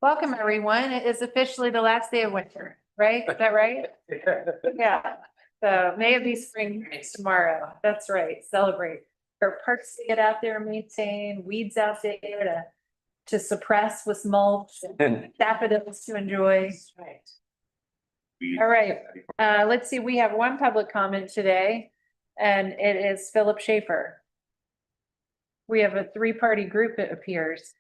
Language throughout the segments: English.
Welcome, everyone. It is officially the last day of winter, right? Is that right? Yeah. So may it be spring tomorrow. That's right. Celebrate. Our parks to get out there and maintain, weeds out there to suppress with mulch, daffodils to enjoy. Right. All right. Let's see. We have one public comment today, and it is Philip Schaefer. We have a three-party group, it appears.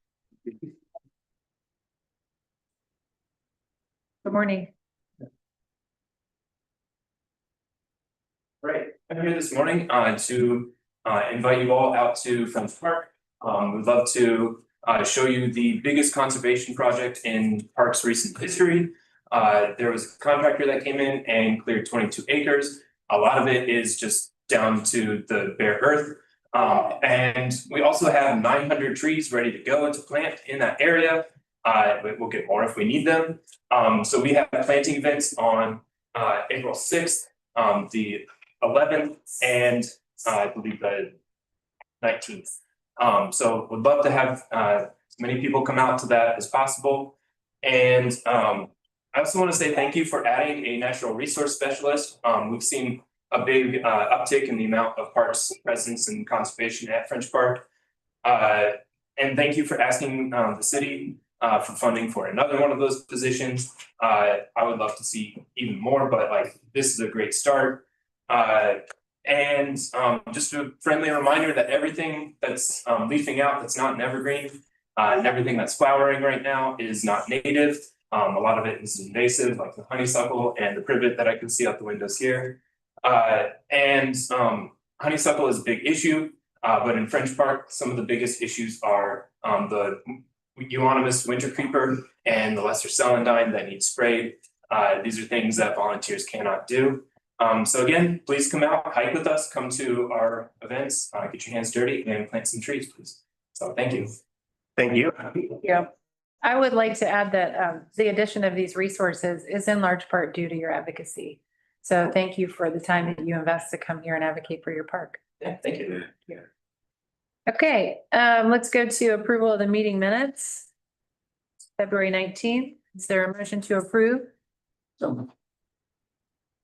Good morning. Right, I'm here this morning to invite you all out to Friends Park. We'd love to show you the biggest conservation project in park's recent history. There was a contractor that came in and cleared 22 acres. A lot of it is just down to the bare earth. And we also have 900 trees ready to go to plant in that area. We'll get more if we need them. So we have planting events on April 6th, the 11th, and I believe the 19th. So we'd love to have as many people come out to that as possible. And I also want to say thank you for adding a natural resource specialist. We've seen a big uptick in the amount of parks presence and conservation at French Park. And thank you for asking the city for funding for another one of those positions. I would love to see even more, but like this is a great start. And just a friendly reminder that everything that's leafing out that's not an evergreen and everything that's flowering right now is not native. A lot of it is invasive, like the honeysuckle and the privet that I can see out the windows here. And honeysuckle is a big issue, but in French Park, some of the biggest issues are the euonymus winter creeper and the lesser celandine that need sprayed. These are things that volunteers cannot do. So again, please come out, hike with us, come to our events, get your hands dirty and plant some trees, please. So thank you. Thank you. Yeah. I would like to add that the addition of these resources is in large part due to your advocacy. So thank you for the time that you invest to come here and advocate for your park. Yeah, thank you. Yeah. Okay, let's go to approval of the meeting minutes. February 19th. Is there a motion to approve?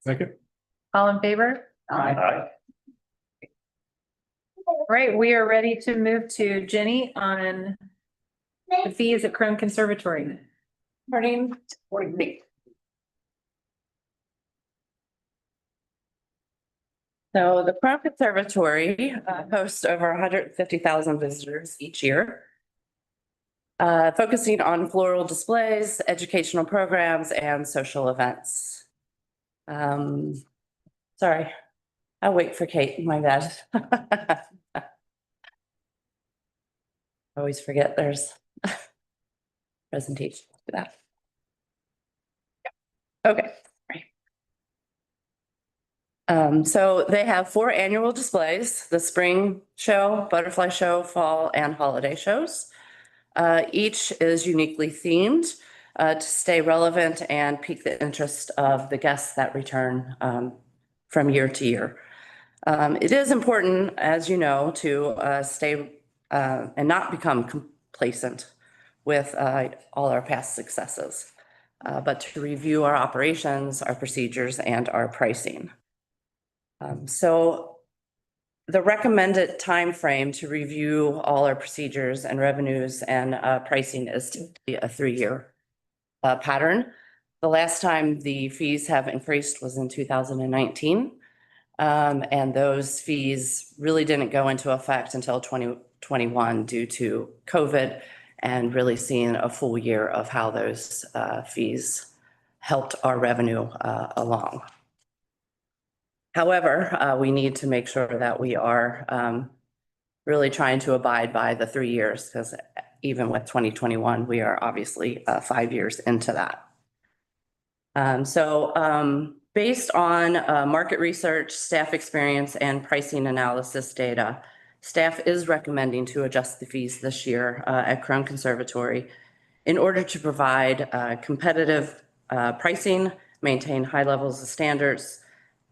Second. All in favor? Aye. All right, we are ready to move to Jenny on the fees at Crone Conservatory. Morning. So the Crone Conservatory hosts over 150,000 visitors each year. Focusing on floral displays, educational programs, and social events. Sorry, I'll wait for Kate, my bad. I always forget there's presentation for that. Okay. So they have 4 annual displays: the spring show, butterfly show, fall, and holiday shows. Each is uniquely themed to stay relevant and pique the interest of the guests that return from year to year. It is important, as you know, to stay and not become complacent with all our past successes, but to review our operations, our procedures, and our pricing. So the recommended time frame to review all our procedures and revenues and pricing is to be a 3-year pattern. The last time the fees have increased was in 2019. And those fees really didn't go into effect until 2021 due to COVID, and really seeing a full year of how those fees helped our revenue along. However, we need to make sure that we are really trying to abide by the 3 years, because even with 2021, we are obviously 5 years into that. Based on market research, staff experience, and pricing analysis data, staff is recommending to adjust the fees this year at Crone Conservatory in order to provide competitive pricing, maintain high levels of standards,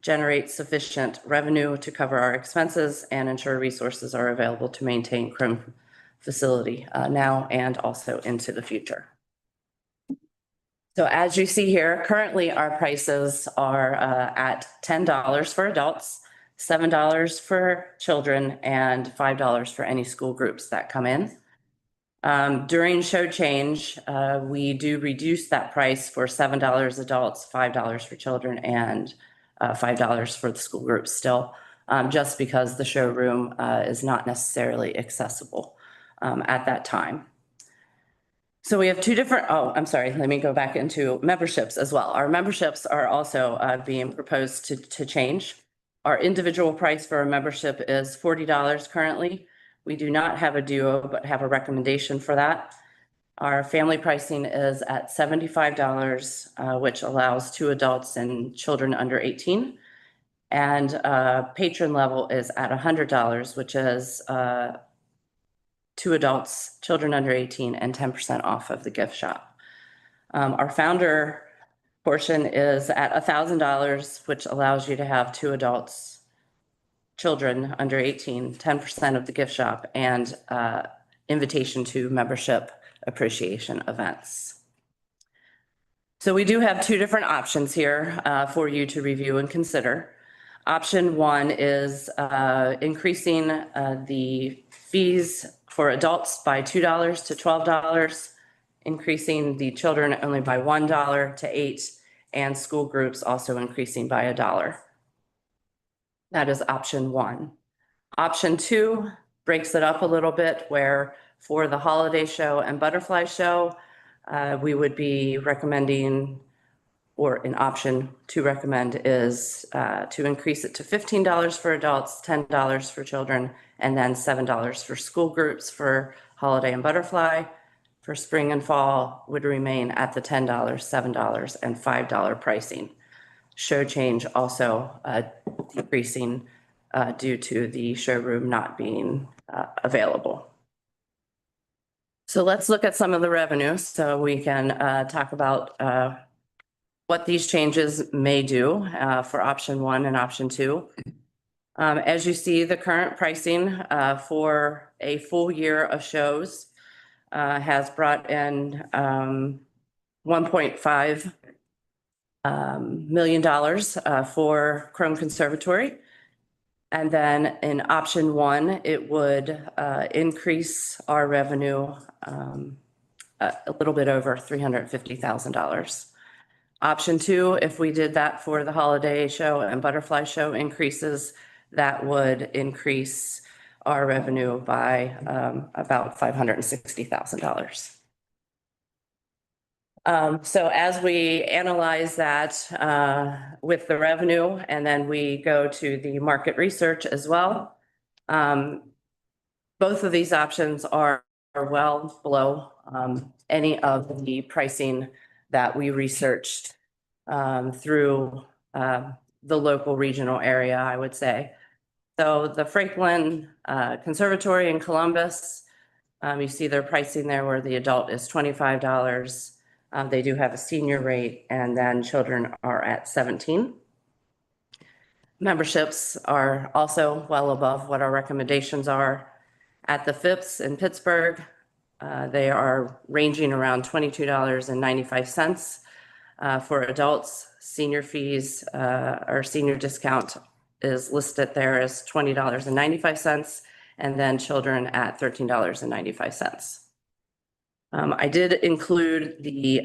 generate sufficient revenue to cover our expenses, and ensure resources are available to maintain Crone facility now and also into the future. So as you see here, currently our prices are at $10 for adults, $7 for children, and $5 for any school groups that come in. During show change, we do reduce that price for $7 adults, $5 for children, and $5 for the school groups still, just because the showroom is not necessarily accessible at that time. So we have two different, oh, I'm sorry, let me go back into memberships as well. Our memberships are also being proposed to change. Our individual price for a membership is $40 currently. We do not have a duo, but have a recommendation for that. Our family pricing is at $75, which allows 2 adults and children under 18. And patron level is at $100, which is 2 adults, children under 18, and 10% off of the gift shop. Our founder portion is at $1,000, which allows you to have 2 adults, children under 18, 10% of the gift shop, and invitation to membership appreciation events. So we do have 2 different options here for you to review and consider. Option 1 is increasing the fees for adults by $2 to $12, increasing the children only by $1 to $8, and school groups also increasing by $1. That is option 1. Option 2 breaks it up a little bit, where for the holiday show and butterfly show, we would be recommending, or an option to recommend is to increase it to $15 for adults, $10 for children, and then $7 for school groups for holiday and butterfly. For spring and fall would remain at the $10, $7, and $5 pricing. Show change also decreasing due to the showroom not being available. So let's look at some of the revenue so we can talk about what these changes may do for option 1 and option 2. As you see, the current pricing for a full year of shows has brought in $1.5 million for Crone Conservatory. And then in option 1, it would increase our revenue a little bit over $350,000. Option 2, if we did that for the holiday show and butterfly show increases, that would increase our revenue by about $560,000. So as we analyze that with the revenue, and then we go to the market research as well, both of these options are well below any of the pricing that we researched through the local regional area, I would say. So the Franklin Conservatory in Columbus, you see their pricing there where the adult is $25. They do have a senior rate, and then children are at $17. Memberships are also well above what our recommendations are. At the Phipps in Pittsburgh, they are ranging around $22.95 for adults. Senior fees or senior discount is listed there as $20.95, and then children at $13.95. I did include the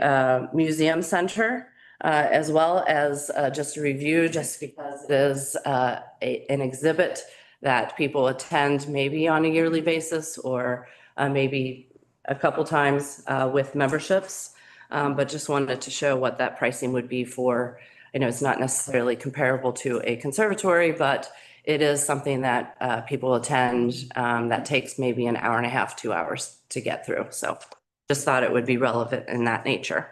museum center as well as just a review, just because it is an exhibit that people attend maybe on a yearly basis or maybe a couple times with memberships. But just wanted to show what that pricing would be for. I know it's not necessarily comparable to a conservatory, but it is something that people attend that takes maybe an hour and a half, 2 hours to get through. So just thought it would be relevant in that nature.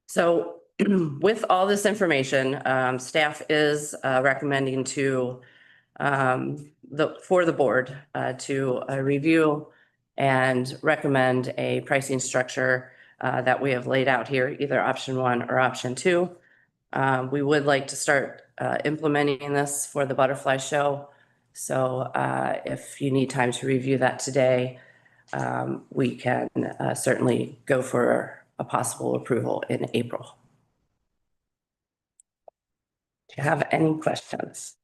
So with all this information, staff is recommending to for the board to review and recommend a pricing structure that we have laid out here, either option 1 or option 2. We would like to start implementing this for the butterfly show So if you need time to review that today, we can certainly go for a possible approval in April. Do you have any questions?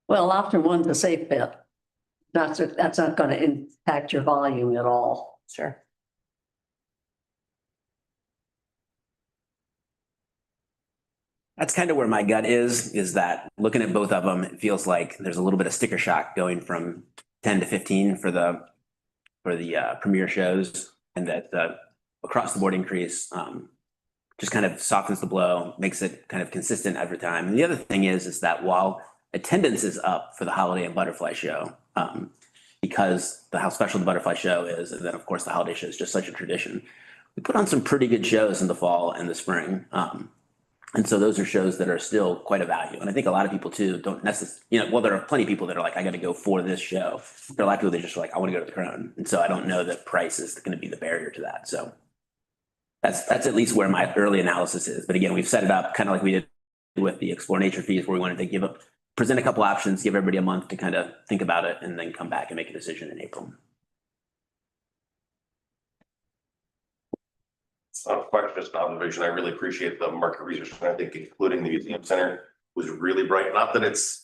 Well, option one's a safe bet. That's not gonna impact your volume at all. Sure. That's kind of where my gut is that looking at both of them, it feels like there's a little bit of sticker shock going from 10 to 15 for the premier shows, and that the across the board increase just kind of softens the blow, makes it kind of consistent every time. And the other thing is that while attendance is up for the holiday and butterfly show, because how special the butterfly show is, and then of course the holiday show is just such a tradition, we put on some pretty good shows in the fall and the spring. And so those are shows that are still quite a value. And I think a lot of people too don't necessarily, well, there are plenty of people that are like, I got to go for this show. There are a lot of people that just are like, I want to go to the Crone. And so I don't know that price is going to be the barrier to that. So that's at least where my early analysis is. But again, we've set it up kind of like we did with the Explore Nature fees, where we wanted to present a couple options, give everybody a month to kind of think about it, and then come back and make a decision in April. It's not a question, just an observation. I really appreciate the market research, and I think including the museum center was really bright. Not that it's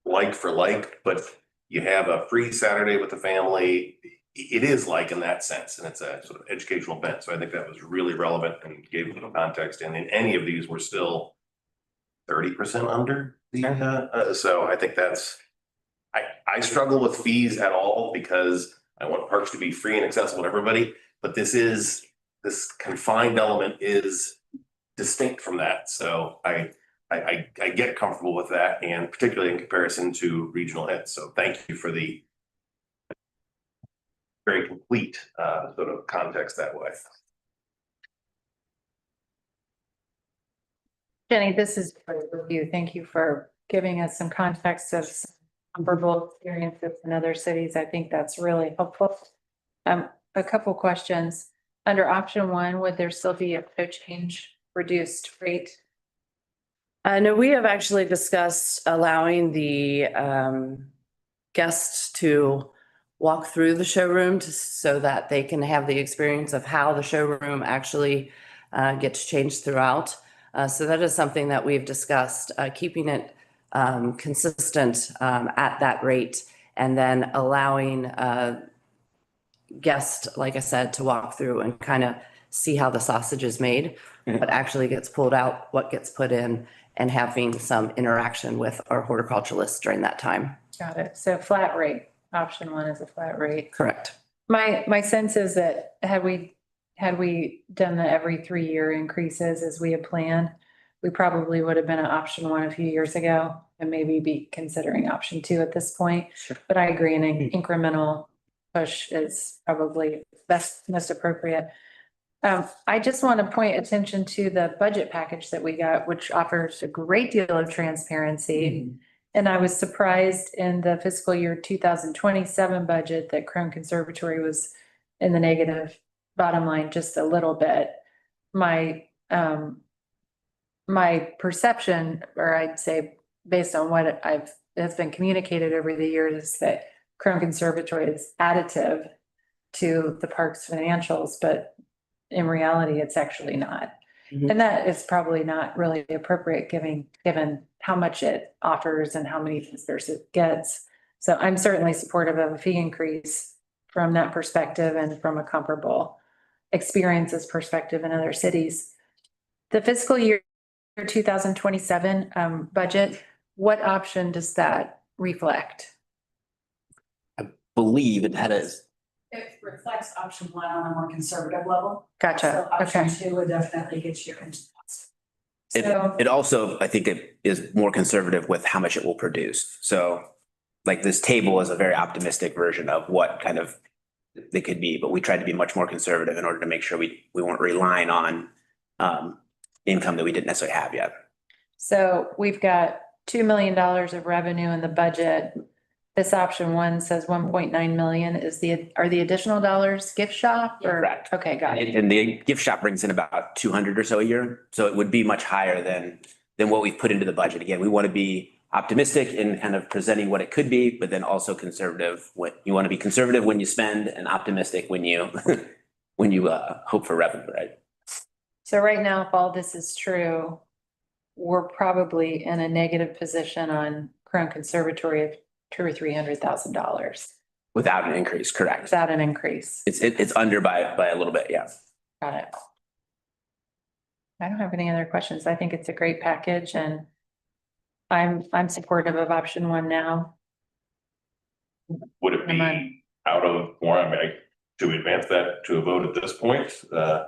like for like, but you have a free Saturday with the family. It is like in that sense, and it's a sort of educational event. So I think that was really relevant and gave them context. And in any of these, we're still 30% under the, so I think that's, I struggle with fees at all because I want parks to be free and accessible to everybody, but this confined element is distinct from that. So I get comfortable with that, and particularly in comparison to regional hits. So thank you for the very complete sort of context that way. Jenny, this is for you. Thank you for giving us some context of some comparable experiences in other cities. I think that's really helpful. A couple questions. Under option one, would there still be a no change reduced rate? No, we have actually discussed allowing the guests to walk through the showroom so that they can have the experience of how the showroom actually gets changed throughout. So that is something that we've discussed, keeping it consistent at that rate, and then allowing guests, like I said, to walk through and kind of see how the sausage is made, what actually gets pulled out, what gets put in, and having some interaction with our horticulturalists during that time. Got it. So flat rate, option one is a flat rate. Correct. My sense is that had we done the every 3-year increases as we had planned, we probably would have been at option one a few years ago and maybe be considering option two at this point. Sure. But I agree, an incremental push is probably most appropriate. I just want to point attention to the budget package that we got, which offers a great deal of transparency. And I was surprised in the fiscal year 2027 budget that Crone Conservatory was in the negative bottom line just a little bit. My perception, or I'd say based on what has been communicated over the years, is that Crone Conservatory is additive to the park's financials, but in reality, it's actually not. Mhm. And that is probably not really appropriate given how much it offers and how many visitors it gets. So I'm certainly supportive of a fee increase from that perspective and from a comparable experiences perspective in other cities. The fiscal year 2027 budget, what option does that reflect? Believe it had a, It reflects option one on a more conservative level. Gotcha. So option Okay. two would definitely get you into. So, it also, I think it is more conservative with how much it will produce. So like this table is a very optimistic version of what kind of they could be, but we tried to be much more conservative in order to make sure we weren't relying on income that we didn't necessarily have yet. so we've got $2 million of revenue in the budget This option one says 1.9 million is are the additional dollars gift shop or? Correct. Okay, got it. And the gift shop brings in about 200 or so a year. So it would be much higher than what we've put into the budget. Again, we want to be optimistic in kind of presenting what it could be, but then also conservative. What you want to be conservative when you spend and optimistic when you when you hope for revenue, right? So right now, if all this is true, we're probably in a negative position on Crown Conservatory of $200,000 or $300,000 Without an increase, correct? without an increase. It's under by a little bit, yeah. Got it. I don't have any other questions. I think it's a great package and I'm supportive of option one now. Would it Am I- be out of, or I mean, should we advance that to a vote at this point? I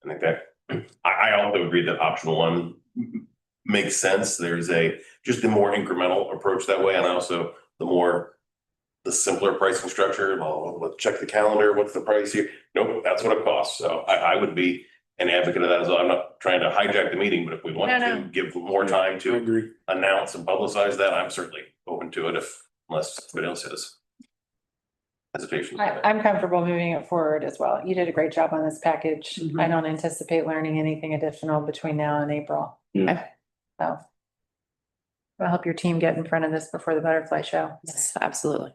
think that, I also agree that option one makes sense. There's just a more incremental approach that way. And also the simpler pricing structure. Well, let's check the calendar. What's the price here? Nope, that's what it costs. So I would be an advocate of that as well. I'm not trying to hijack the meeting, but if we want No. to give more time to agree. announce and publicize that, I'm certainly open to it unless somebody else has hesitation. I'm comfortable moving it forward as well. You did a great job on this package. Mhm. I don't anticipate learning anything additional between now and April. Yeah. So I'll help your team get in front of this before the butterfly show. Yes, absolutely.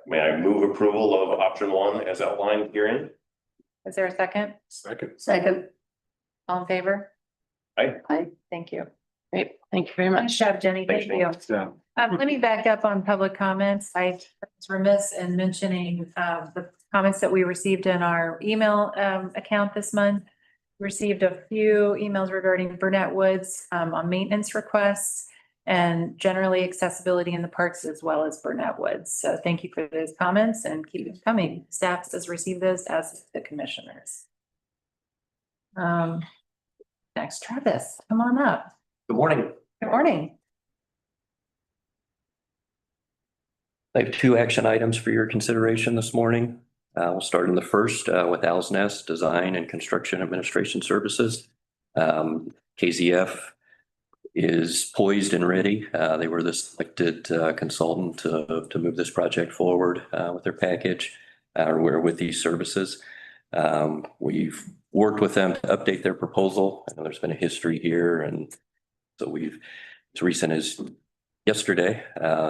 May I move approval of option one as outlined herein? Is there a second? Second, All in favor? Aye. Thank you. Great. Thank you very Nice much. job, Jenny. Thanks, Thank you. Let me back up on public comments. I was remiss in mentioning the comments that we received in our email account this month. Received a few emails regarding Burnett Woods on maintenance requests and generally accessibility in the parks as well as Burnett Woods. So thank you for those comments and keep them coming. Staff has received those as the commissioners. Next, Travis, come on up. Good morning. Good morning. I have two action items for your consideration this morning. We'll start in the first with Owl's Nest Design and Construction Administration Services. KZF is poised and ready. They were the selected consultant to move this project forward with their package or with these services. We've worked with them to update their proposal. I know there's been a history here, and so as recent as yesterday,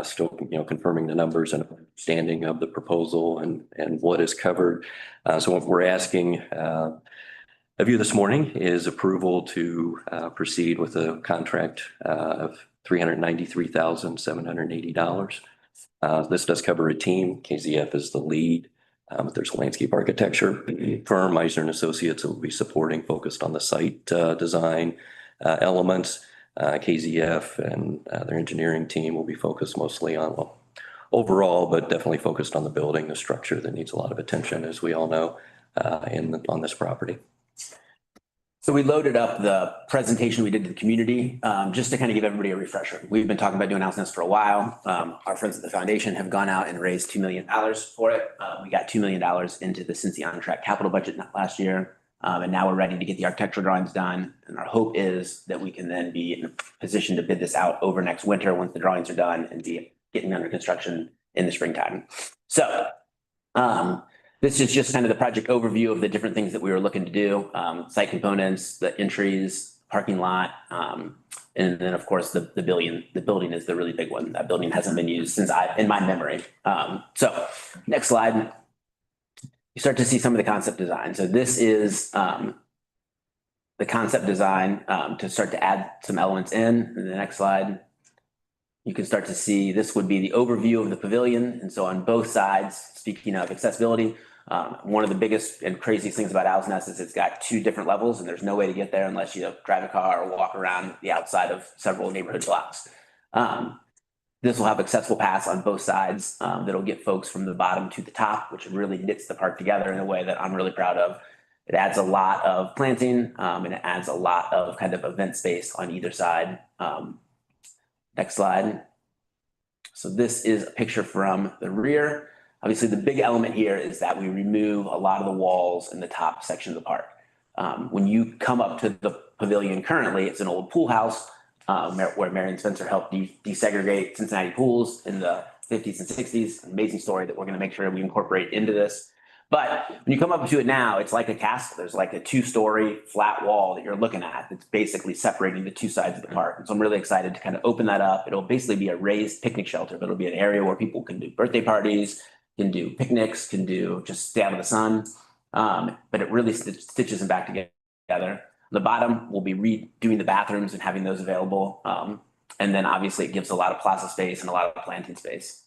still, confirming the numbers and understanding of the proposal and what is covered. So what we're asking of you this morning is approval to proceed with a contract of $393,780. This does cover a team. KZF is the lead. There's a landscape architecture firm, Eisner and Associates, that will be supporting, focused on the site design elements. KZF and their engineering team will be focused mostly on, overall, but definitely focused on the building, the structure that needs a lot of attention, as we all know, on this property. So we loaded up the presentation we did to the community, just to kind of give everybody a refresher. We've been talking about doing Owl's Nest for a while. Our friends at the foundation have gone out and raised $2 million for it. We got $2 million into the Cincinnati on track capital budget last year. And now we're ready to get the architectural drawings done. And our hope is that we can then be in a position to bid this out over next winter once the drawings are done and be getting under construction in the springtime. So, this is just kind of the project overview of the different things that we were looking to do, site components, the entries, parking lot, and then of course the building. The building is the really big one. That building hasn't been used since in my memory. So next slide, you start to see some of the concept design. So this is the concept design to start to add some elements in. And the next slide, you can start to see this would be the overview of the pavilion. And so on both sides, speaking of accessibility, one of the biggest and craziest things about Owl's Nest is it's got two different levels and there's no way to get there unless you drive a car or walk around the outside of several neighborhood blocks. This will have accessible paths on both sides that'll get folks from the bottom to the top, which really knits the park together in a way that I'm really proud of. It adds a lot of planting and it adds a lot of kind of event space on either side. Next slide. So this is a picture from the rear. Obviously, the big element here is that we remove a lot of the walls in the top section of the park. When you come up to the pavilion currently, it's an old pool house where Marion Spencer helped desegregate Cincinnati pools in the fifties and sixties. Amazing story that we're going to make sure we incorporate into this. But when you come up to it now, it's like a castle. There's like a 2-story flat wall that you're looking at that's basically separating the two sides of the park. And so I'm really excited to kind of open that up. It'll basically be a raised picnic shelter, but it'll be an area where people can do birthday parties, can do picnics, can do just stay out of the sun. But it really stitches them back together. On the bottom, we'll be redoing the bathrooms and having those available. And then obviously it gives a lot of plaza space and a lot of planting space.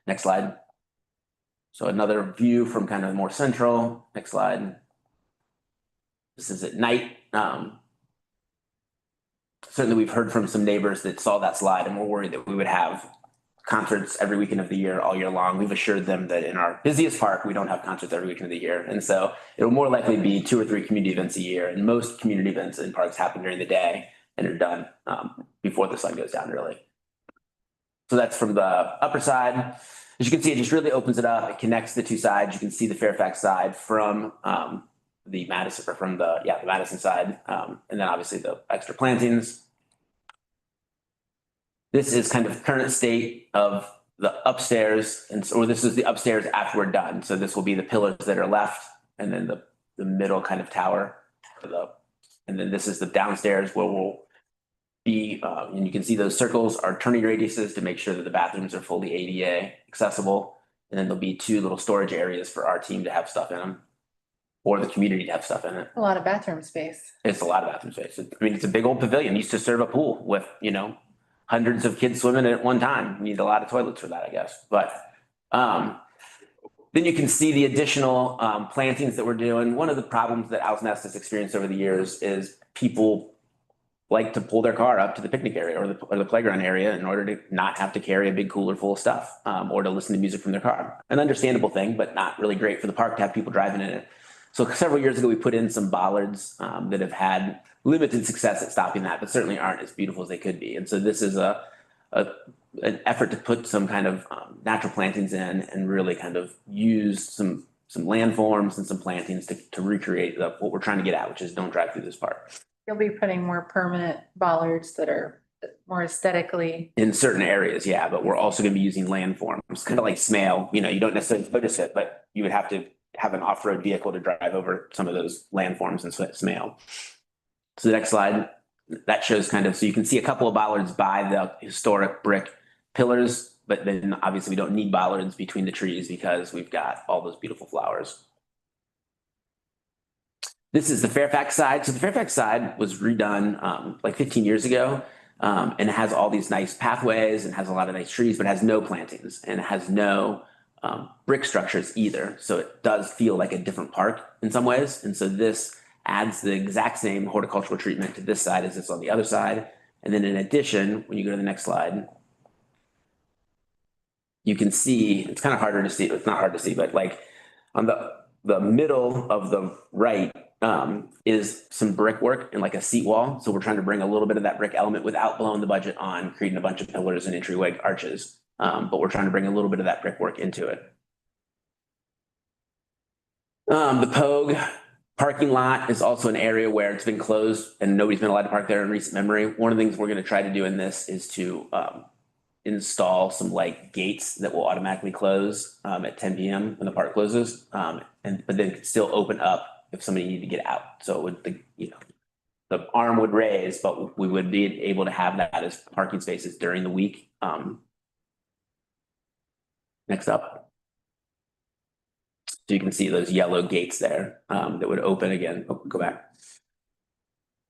Next slide. So another view from kind of more central. Next slide. This is at night. Certainly we've heard from some neighbors that saw that slide and were worried that we would have concerts every weekend of the year, all year long. We've assured them that in our busiest park, we don't have concerts every weekend of the year. And so it'll more likely be 2 or 3 community events a year. And most community events in parks happen during the day and are done before the sun goes down, really. So that's from the upper side. As you can see, it just really opens it up. It connects the two sides. You can see the Fairfax side from the Madison, or from the Madison side, and then obviously the extra plantings. This is kind of current state of the upstairs, or this is the upstairs after we're done. So this will be the pillars that are left, and then the middle kind of tower, and then this is the downstairs where we'll be, and you can see those circles are turning radiuses to make sure that the bathrooms are fully ADA accessible. And then there'll be 2 little storage areas for our team to have stuff in them, or the community to have stuff in it. A lot of bathroom space. It's a lot of bathroom space. I mean, it's a big old pavilion. It used to serve a pool with, hundreds of kids swimming at one time. You need a lot of toilets for that, I guess. But then you can see the additional plantings that we're doing. One of the problems that Owl's Nest has experienced over the years is people like to pull their car up to the picnic area or the playground area in order to not have to carry a big cooler full of stuff, or to listen to music from their car. An understandable thing, but not really great for the park to have people driving in it. So several years ago, we put in some bollards that have had limited success at stopping that, but certainly aren't as beautiful as they could be. And so this is an effort to put some kind of natural plantings in and really kind of use some landforms and some plantings to recreate what we're trying to get at, which is don't drive through this park. You'll be putting more permanent bollards that are more aesthetically. In certain areas, yeah, but we're also going to be using landforms, kind of like Smale. You don't necessarily notice it, but you would have to have an off-road vehicle to drive over some of those landforms in Smale. So the next slide, that shows kind of, so you can see a couple of bollards by the historic brick pillars, but then obviously we don't need bollards between the trees because we've got all those beautiful flowers. This is the Fairfax side. So the Fairfax side was redone like 15 years ago, and it has all these nice pathways and has a lot of nice trees, but it has no plantings and it has no brick structures either. So it does feel like a different park in some ways. And so this adds the exact same horticultural treatment to this side as it's on the other side. And then in addition, when you go to the next slide, you can see, it's kind of harder to see, it's not hard to see, but like on the middle of the right, is some brickwork and like a seat wall. So we're trying to bring a little bit of that brick element without blowing the budget on creating a bunch of pillars and entryway arches. But we're trying to bring a little bit of that brickwork into it. The Pogue parking lot is also an area where it's been closed and nobody's been allowed to park there in recent memory. One of the things we're going to try to do in this is to install some like gates that will automatically close at 10 p.m. when the park closes, but then still open up if somebody needed to get out. So it would, the arm would raise, but we would be able to have that as parking spaces during the week. Next up. So you can see those yellow gates there that would open again. Oh, go back.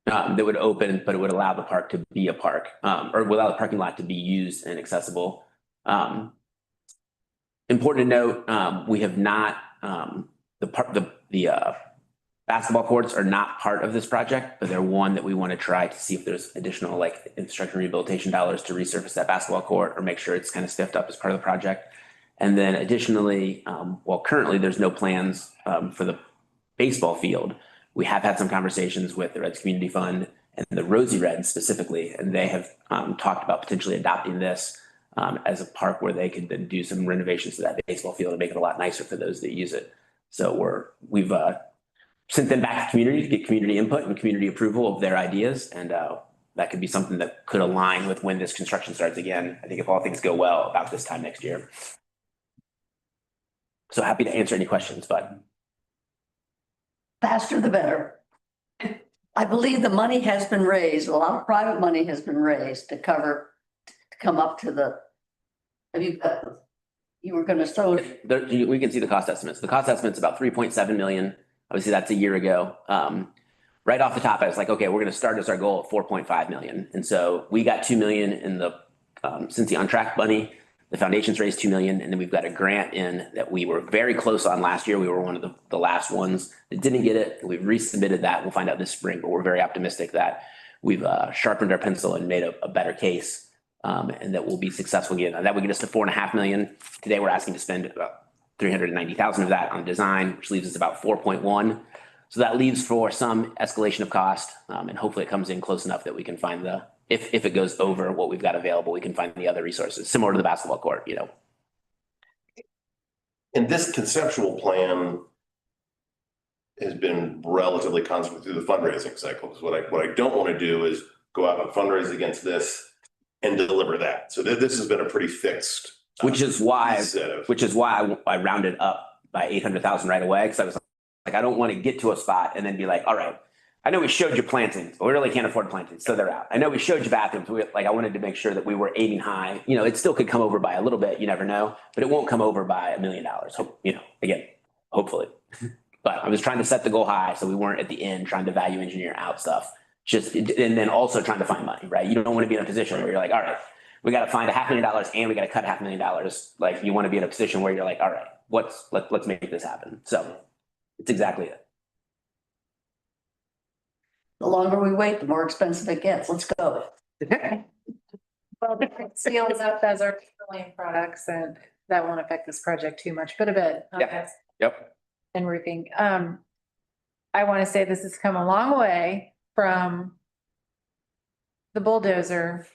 That would open, but it would allow the park to be a park, or allow the parking lot to be used and accessible. Important to note, we have not, the basketball courts are not part of this project, but they're one that we want to try to see if there's additional like infrastructure rehabilitation dollars to resurface that basketball court or make sure it's kind of stiffed up as part of the project. And then additionally, while currently there's no plans for the baseball field, we have had some conversations with the Reds Community Fund and the Rosie Reds specifically, and they have talked about potentially adopting this as a park where they could then do some renovations to that baseball field and make it a lot nicer for those that use it. So we've sent them back to community to get community input and community approval of their ideas, and that could be something that could align with when this construction starts again. I think if all things go well about this time next year. So happy to answer any questions, but Faster the better. I believe the money has been raised, a lot of private money has been raised to come up to the. Have you got, you were gonna show, we can see the cost estimates. The cost estimate's about 3.7 million. Obviously, that's a year ago. Right off the top, I was like, okay, we're gonna start as our goal at 4.5 million. And so we got 2 million in the Cincy on track money. The foundation's raised 2 million, and then we've got a grant in that we were very close on last year. We were one of the last ones that didn't get it. We've resubmitted that. We'll find out this spring, but we're very optimistic that we've sharpened our pencil and made a better case, and that we'll be successful again. That would get us to 4.5 million. Today, we're asking to spend about 390,000 of that on design, which leaves us about 4.1. So that leaves for some escalation of cost, and hopefully it comes in close enough that we can find if it goes over what we've got available, we can find the other resources, similar to the basketball court, you know. And this conceptual plan has been relatively constant through the fundraising cycle. Because what I don't want to do is go out and fundraise against this and deliver that. So this has been a pretty fixed. Which is why I rounded up by 800,000 right away. Cause I was like, I don't want to get to a spot and then be like, all right, I know we showed you plantings, but we really can't afford plantings, so they're out. I know we showed you bathrooms. I wanted to make sure that we were aiming high. You know, it still could come over by a little bit. You never know, but it won't come over by $1 million. You know, again, hopefully. But I was trying to set the goal high, so we weren't at the end trying to value engineer out stuff. And then also trying to find money, right? You don't want to be in a position where you're like, all right, we got to find $500,000 and we got to cut $500,000. Like you want to be in a position where you're like, all right, let's make this happen. So it's exactly it. the longer we wait, the more expensive it gets. Let's go. Well, different seals up as our petroleum products, and that won't affect this project too much, but a bit. Yeah. Yep. And roofing. I want to say this has come a long way from the bulldozer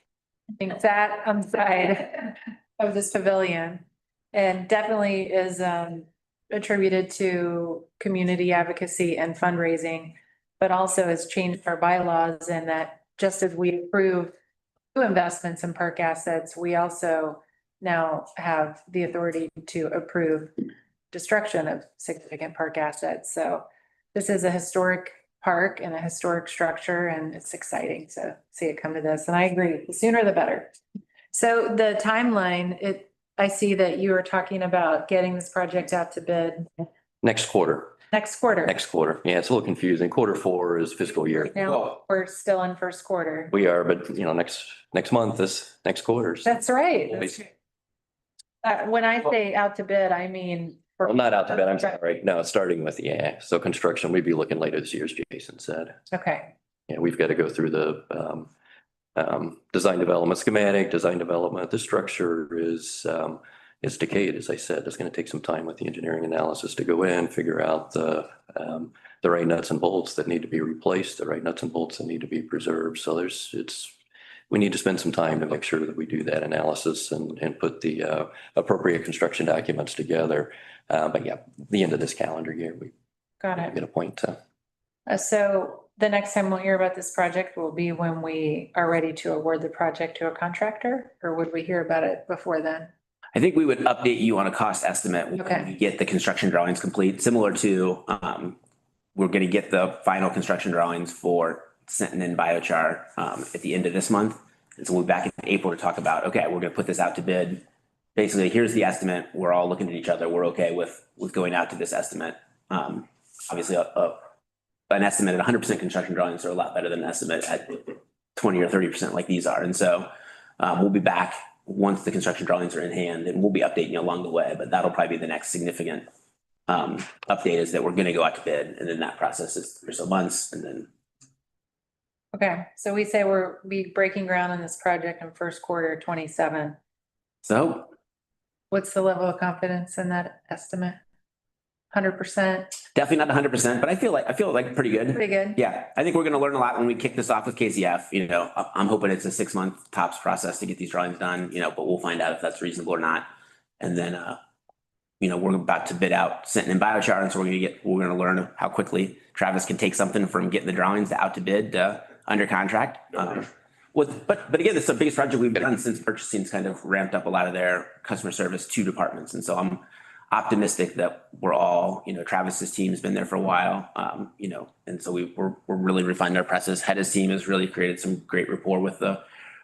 being sat on the side of this pavilion, and definitely is attributed to community advocacy and fundraising, but also has changed our bylaws, and that just as we approve new investments in park assets, we also now have the authority to approve destruction of significant park assets. So this is a historic park and a historic structure, and it's exciting to see it come to this. And I agree, the sooner the better. So the timeline, I see that you are talking about getting this project out to bid Next quarter. next quarter. Yeah, it's a little confusing. Q4 is fiscal year. Now, we're still in first quarter. We are, but you know, next month is next quarter. That's right. That's right. When I say out to bid, I mean. I'm not out to bed. I'm sorry. No, it's starting with, so construction, we'd be looking later this year, as Jason said. Okay. Yeah, we've got to go through the design development schematic, design development. The structure is decayed, as I said. It's going to take some time with the engineering analysis to go in, figure out the right nuts and bolts that need to be replaced, the right nuts and bolts that need to be preserved. So we need to spend some time to make sure that we do that analysis and put the appropriate construction documents together. But yeah, the end of this calendar year, we Got it. get a point to. So the next time we'll hear about this project will be when we are ready to award the project to a contractor, or would we hear about it before then? I think we would update you on a cost estimate Okay. when we get the construction drawings complete, similar to, we're going to get the final construction drawings for Sinton and Biochar at the end of this month. And so we'll be back in April to talk about, okay, we're going to put this out to bid. Basically, here's the estimate. We're all looking at each other. We're okay with going out to this estimate. Obviously, an estimate at 100% construction drawings are a lot better than an estimate at 20 or 30% like these are. And so we'll be back once the construction drawings are in hand, and we'll be updating you along the way. But that'll probably be the next significant update, is that we're going to go out to bid, and then that process is 3 or so months, and then. Okay, so we say we're breaking ground on this project in first quarter 27. So What's the level of confidence in that estimate? 100%? definitely not 100%, but I feel like pretty good. Pretty good. Yeah, I think we're going to learn a lot when we kick this off with KCF. You know, I'm hoping it's a 6-month tops process to get these drawings done, you know, but we'll find out if that's reasonable or not. And then, you know, we're about to bid out Sinton and Biochar, and so we're going to learn how quickly Travis can take something from getting the drawings to out to bid to under contract. But again, it's the biggest project we've done since purchasing's kind of ramped up a lot of their customer service to departments. And so I'm optimistic that we're all, Travis's team's been there for a while, and so we're really refining our process. Hedda's team has really created some great rapport with the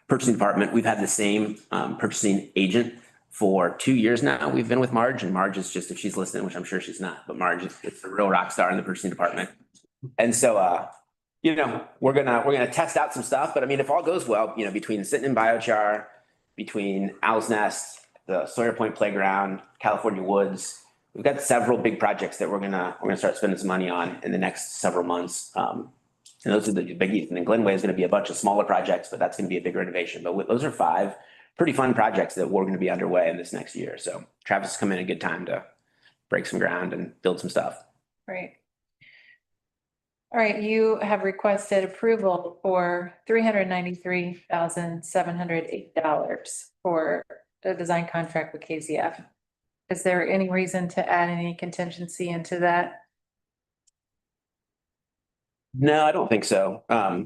purchasing department. We've had the same purchasing agent for 2 years now. We've been with Marge, and Marge is just, if she's listening, which I'm sure she's not, but Marge is a real rock star in the purchasing department. And so, we're gonna test out some stuff, but I mean, if all goes well, between sitting in biochar, between Owl's Nest, the Sawyer Point Playground, California Woods, we've got several big projects that we're gonna start spending some money on in the next several months. And those are the biggies. And then Glenway is gonna be a bunch of smaller projects, but that's gonna be a big renovation. But those are 5 pretty fun projects that we're gonna be underway in this next year. So Travis has come in a good time to break some ground and build some stuff. Great. All right, you have requested approval for $393,708 for the design contract with KZF. Is there any reason to add any contingency into that? No, I don't think so. I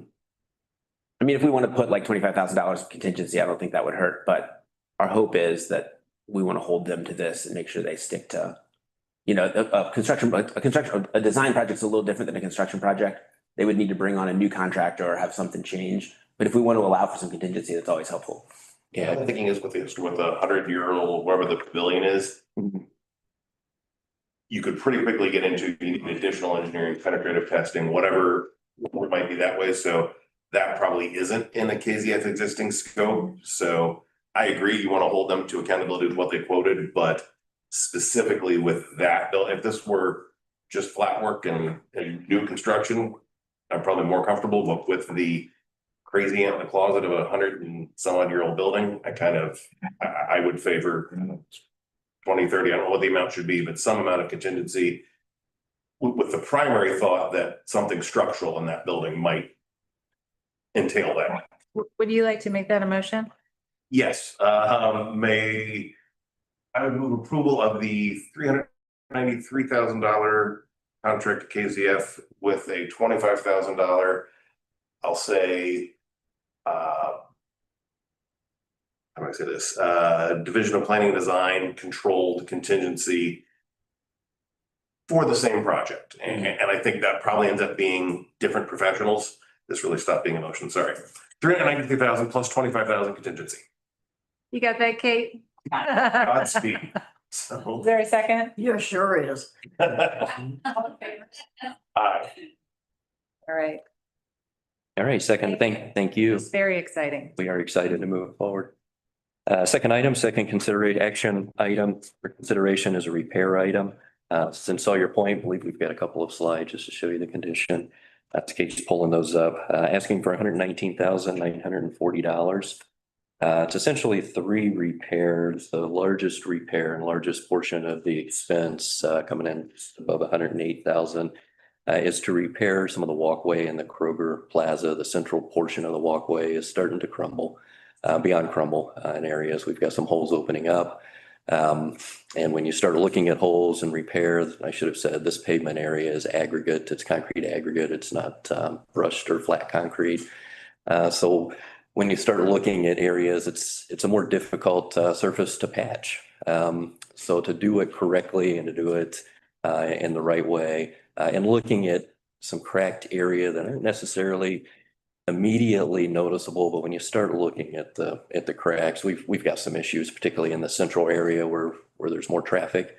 mean, if we want to put like $25,000 of contingency, I don't think that would hurt, but our hope is that we want to hold them to this and make sure they stick to, a design project is a little different than a construction project. They would need to bring on a new contractor or have something change. But if we want to allow for some contingency, that's always helpful. Yeah, the thinking is with a 100-year-old, wherever the pavilion is, you could pretty quickly get into additional engineering, penetrative testing, whatever might be that way. So that probably isn't in a KZF existing scope. So I agree, you want to hold them to accountability with what they quoted, but specifically with that bill, if this were just flat work and new construction, I'm probably more comfortable, but with the crazy ant in the closet of 100-and-some-odd-year-old building, I would favor 20, 30, I don't know what the amount should be, but some amount of contingency with the primary thought that something structural in that building might entail that. Would you like to make that a motion? Yes, I would move approval of the $393,000 contract to KZF with a $25,000, I'll say, how do I say this? Division of Planning and Design controlled contingency for the same project. And I think that probably ends up being different professionals. This really stopped being a motion, sorry. $393,000 plus $25,000 contingency. You got that, Kate? Godspeed. So. Is there a second? Yeah, sure is. Aye. All right, All right, second, thank you. it's very exciting. We are excited to move forward. Second action item for consideration is a repair item. Since Sawyer Point, I believe we've got a couple of slides just to show you the condition. That's Kate's pulling those up, asking for $119,940. It's essentially 3 repairs. The largest repair and largest portion of the expense, coming in above 108,000, is to repair some of the walkway in the Kroger Plaza. The central portion of the walkway is starting to crumble, beyond crumble in areas. We've got some holes opening up. And when you start looking at holes and repair, I should have said this pavement area is aggregate. It's concrete aggregate. It's not brushed or flat concrete. So when you start looking at areas, it's a more difficult surface to patch. So to do it correctly and to do it in the right way, and looking at some cracked area that aren't necessarily immediately noticeable, but when you start looking at the cracks, we've got some issues, particularly in the central area where there's more traffic.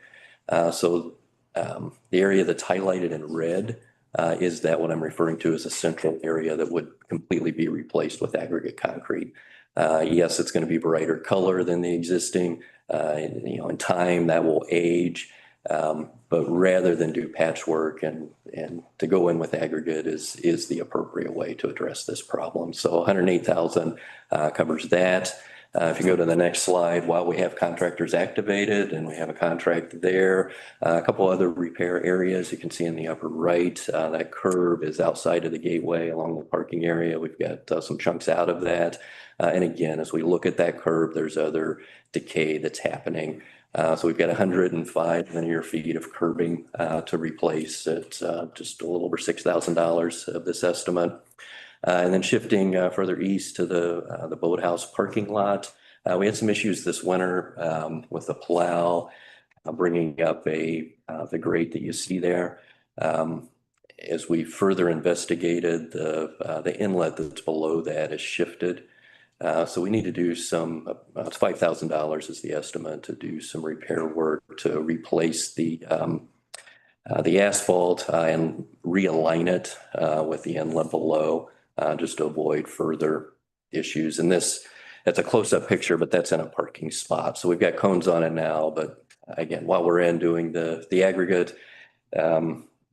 So the area that's highlighted in red is that what I'm referring to as a central area that would completely be replaced with aggregate concrete. Yes, it's going to be brighter color than the existing. In time that will age. But rather than do patchwork and to go in with aggregate is the appropriate way to address this problem. So 108,000 covers that. If you go to the next slide, while we have contractors activated and we have a contract there, a couple other repair areas you can see in the upper right, that curb is outside of the gateway along the parking area. We've got some chunks out of that. And again, as we look at that curb, there's other decay that's happening. So we've got 105 linear feet of curbing to replace at just a little over $6,000 of this estimate. And then shifting further east to the boathouse parking lot. We had some issues this winter with the plow bringing up the grate that you see there. As we further investigated, the inlet that's below that is shifted. So we need to do some, it's $5,000 is the estimate to do some repair work to replace the asphalt and realign it with the inlet below, just to avoid further issues. And that's a close-up picture, but that's in a parking spot. So we've got cones on it now, but again, while we're in doing the aggregate,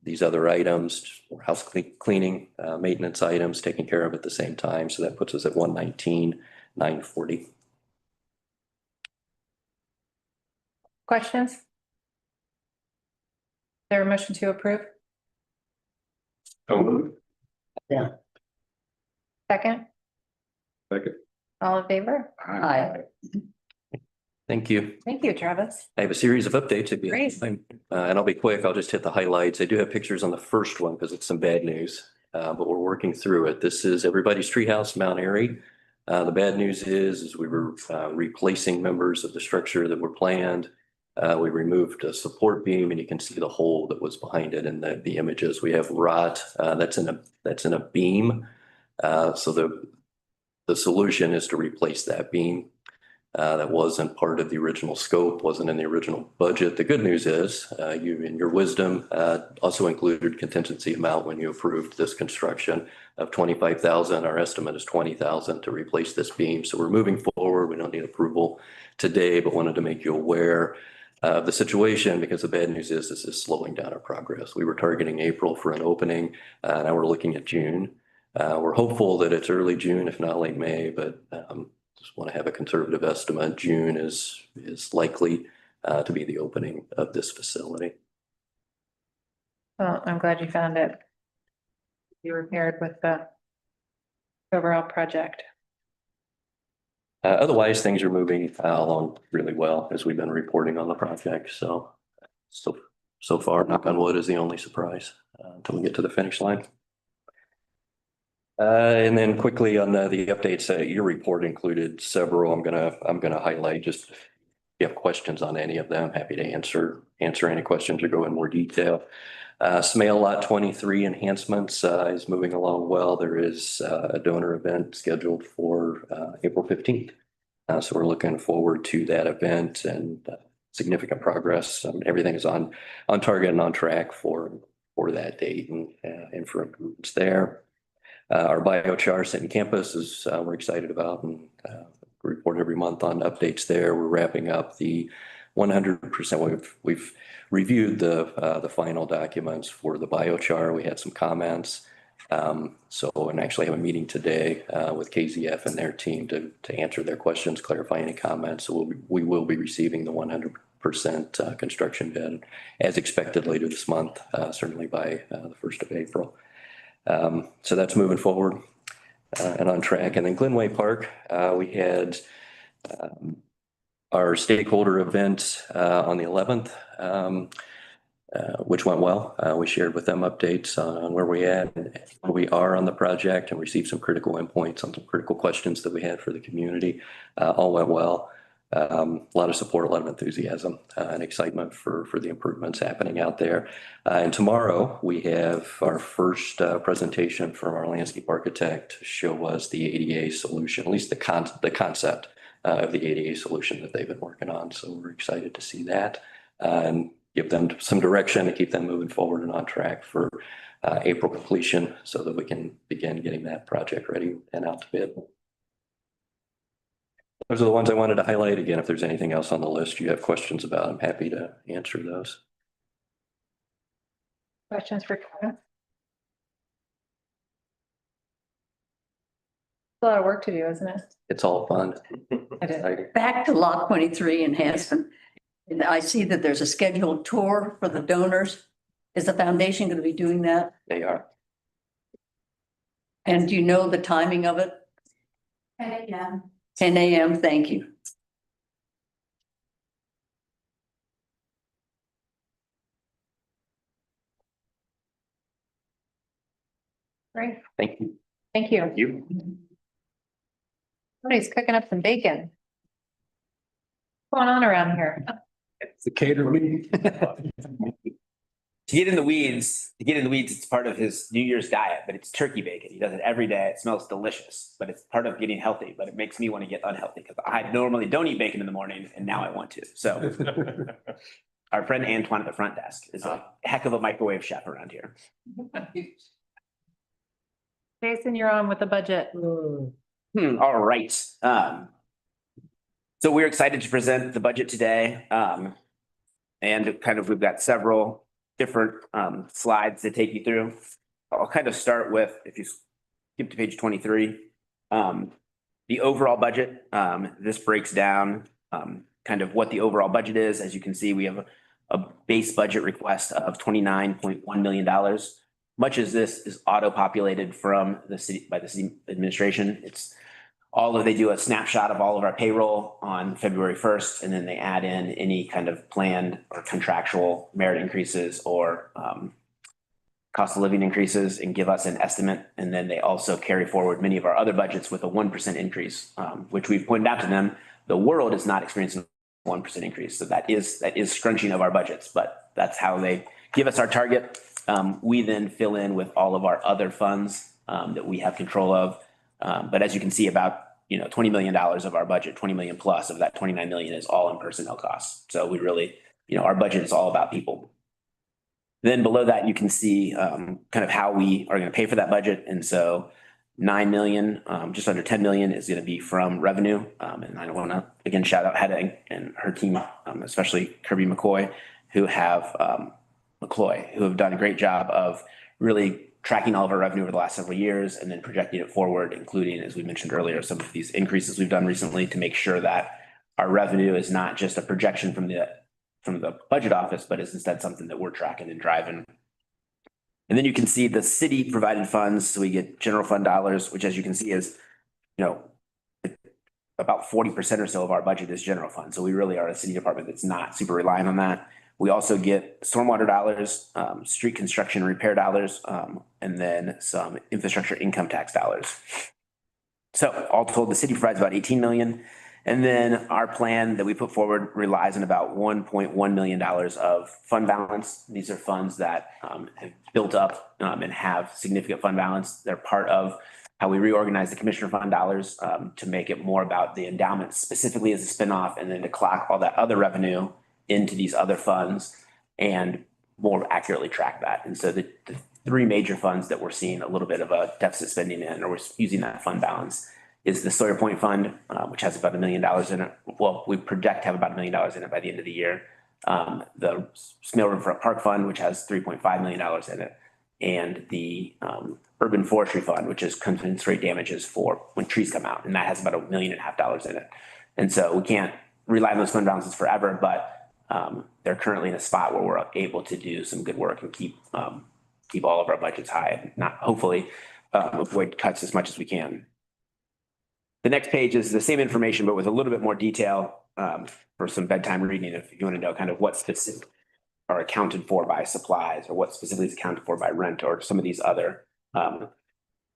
these other items, house cleaning, maintenance items, taking care of at the same time. So that puts us at 119,940. Questions? There a motion to approve? So moved. Second? Second. All in favor? Aye. Thank you. Thank you, Travis. I have a series of updates if you have Great. time. And I'll be quick. I'll just hit the highlights. I do have pictures on the first one because it's some bad news, but we're working through it. This is everybody's treehouse, Mount Airy. The bad news is we were replacing members of the structure that were planned. We removed a support beam and you can see the hole that was behind it in the images. We have rot that's in a beam. So the solution is to replace that beam. That wasn't part of the original scope, wasn't in the original budget. The good news is you, in your wisdom, also included contingency amount when you approved this construction of 25,000. Our estimate is 20,000 to replace this beam. So we're moving forward. We don't need approval today, but wanted to make you aware of the situation because the bad news is this is slowing down our progress. We were targeting April for an opening. Now we're looking at June. We're hopeful that it's early June, if not late May, but just want to have a conservative estimate. June is likely to be the opening of this facility. Well, I'm glad you found it. You were paired with the overall project. Otherwise, things are moving along really well as we've been reporting on the project. So far, knock on wood is the only surprise until we get to the finish line. And then quickly on the updates, your report included several. I'm gonna highlight just if you have questions on any of them, happy to answer any questions or go in more detail. Smale Lot 23 enhancements is moving along well. There is a donor event scheduled for April 15th. So we're looking forward to that event and significant progress. Everything is on target and on track for that date and for improvements there. Our biochar sitting campus is we're excited about and report every month on updates there. We're wrapping up the 100%. We've reviewed the final documents for the biochar. We had some comments. And actually have a meeting today with KZF and their team to answer their questions, clarify any comments. So we will be receiving the 100% construction bid as expected later this month, certainly by the 1st of April. So that's moving forward and on track. And then Glenway Park, we had our stakeholder event on the 11th, which went well. We shared with them updates on where we are on the project and received some critical endpoints on some critical questions that we had for the community. All went well. A lot of support, a lot of enthusiasm and excitement for the improvements happening out there. And tomorrow we have our first presentation from our landscape architect to show us the ADA solution, at least the concept of the ADA solution that they've been working on. So we're excited to see that and give them some direction to keep them moving forward and on track for April completion so that we can begin getting that project ready and out to bid. Those are the ones I wanted to highlight. Again, if there's anything else on the list you have questions about, I'm happy to answer those. Questions for Kevin? A lot of work to do, isn't it? It's all fun. It is. Back to Lot 23 enhancement. And I see that there's a scheduled tour for the donors. Is the foundation going to be doing that? They are. And do you know the timing of it? 10 a.m. 10 a.m. Thank you. Great. Thank you. Thank you. You. Somebody's cooking up some bacon. What's going on around here? It's the catering. To get in the weeds, it's part of his New Year's diet, but it's turkey bacon. He does it every day. It smells delicious, but it's part of getting healthy, but it makes me want to get unhealthy because I normally don't eat bacon in the morning and now I want to. So our friend Antoine at the front desk is a heck of a microwave chef around here. Jason, you're on with the budget. All right. So we're excited to present the budget today. And kind of, we've got several different slides to take you through. I'll kind of start with, if you skip to page 23, the overall budget. This breaks down kind of what the overall budget is. As you can see, we have a base budget request of $29.1 million. Much as this is auto-populated from the city by the city administration, they do a snapshot of all of our payroll on February 1st, and then they add in any kind of planned or contractual merit increases or cost of living increases and give us an estimate. And then they also carry forward many of our other budgets with a 1% increase, which we've pointed out to them. The world is not experiencing a 1% increase. So that is scrunching of our budgets, but that's how they give us our target. We then fill in with all of our other funds that we have control of. But as you can see, about $20 million of our budget, 20 million plus of that 29 million is all in personnel costs. So we really, our budget is all about people. Then below that, you can see kind of how we are going to pay for that budget. And so 9 million, just under 10 million is going to be from revenue. And I want to again shout out Hedda and her team, especially Kirby McCoy, who have done a great job of really tracking all of our revenue over the last several years and then projecting it forward, including, as we mentioned earlier, some of these increases we've done recently to make sure that our revenue is not just a projection from the budget office, but is instead something that we're tracking and driving. And then you can see the city provided funds. So we get general fund dollars, which as you can see is, about 40% or so of our budget is general fund. So we really are a city department that's not super reliant on that. We also get stormwater dollars, street construction repair dollars, and then some infrastructure income tax dollars. So all told, the city provides about 18 million. And then our plan that we put forward relies on about $1.1 million of fund balance. These are funds that have built up and have significant fund balance. They're part of how we reorganize the commissioner fund dollars to make it more about the endowment specifically as a spinoff, and then to clock all that other revenue into these other funds and more accurately track that. And so the three major funds that we're seeing a little bit of a deficit spending in, or we're using that fund balance, is the Sawyer Point Fund, which has about $1 million in it. Well, we project to have about $1 million in it by the end of the year. The Smale Riverfront Park Fund, which has $3.5 million in it. And the Urban Forestry Fund, which is compensatory damages for when trees come out. And that has about $1.5 million in it. And so we can't rely on those fund balances forever, but they're currently in a spot where we're able to do some good work and keep all of our budgets high and not hopefully avoid cuts as much as we can. The next page is the same information, but with a little bit more detail for some bedtime reading. If you want to know kind of what specific are accounted for by supplies or what specifically is accounted for by rent or some of these other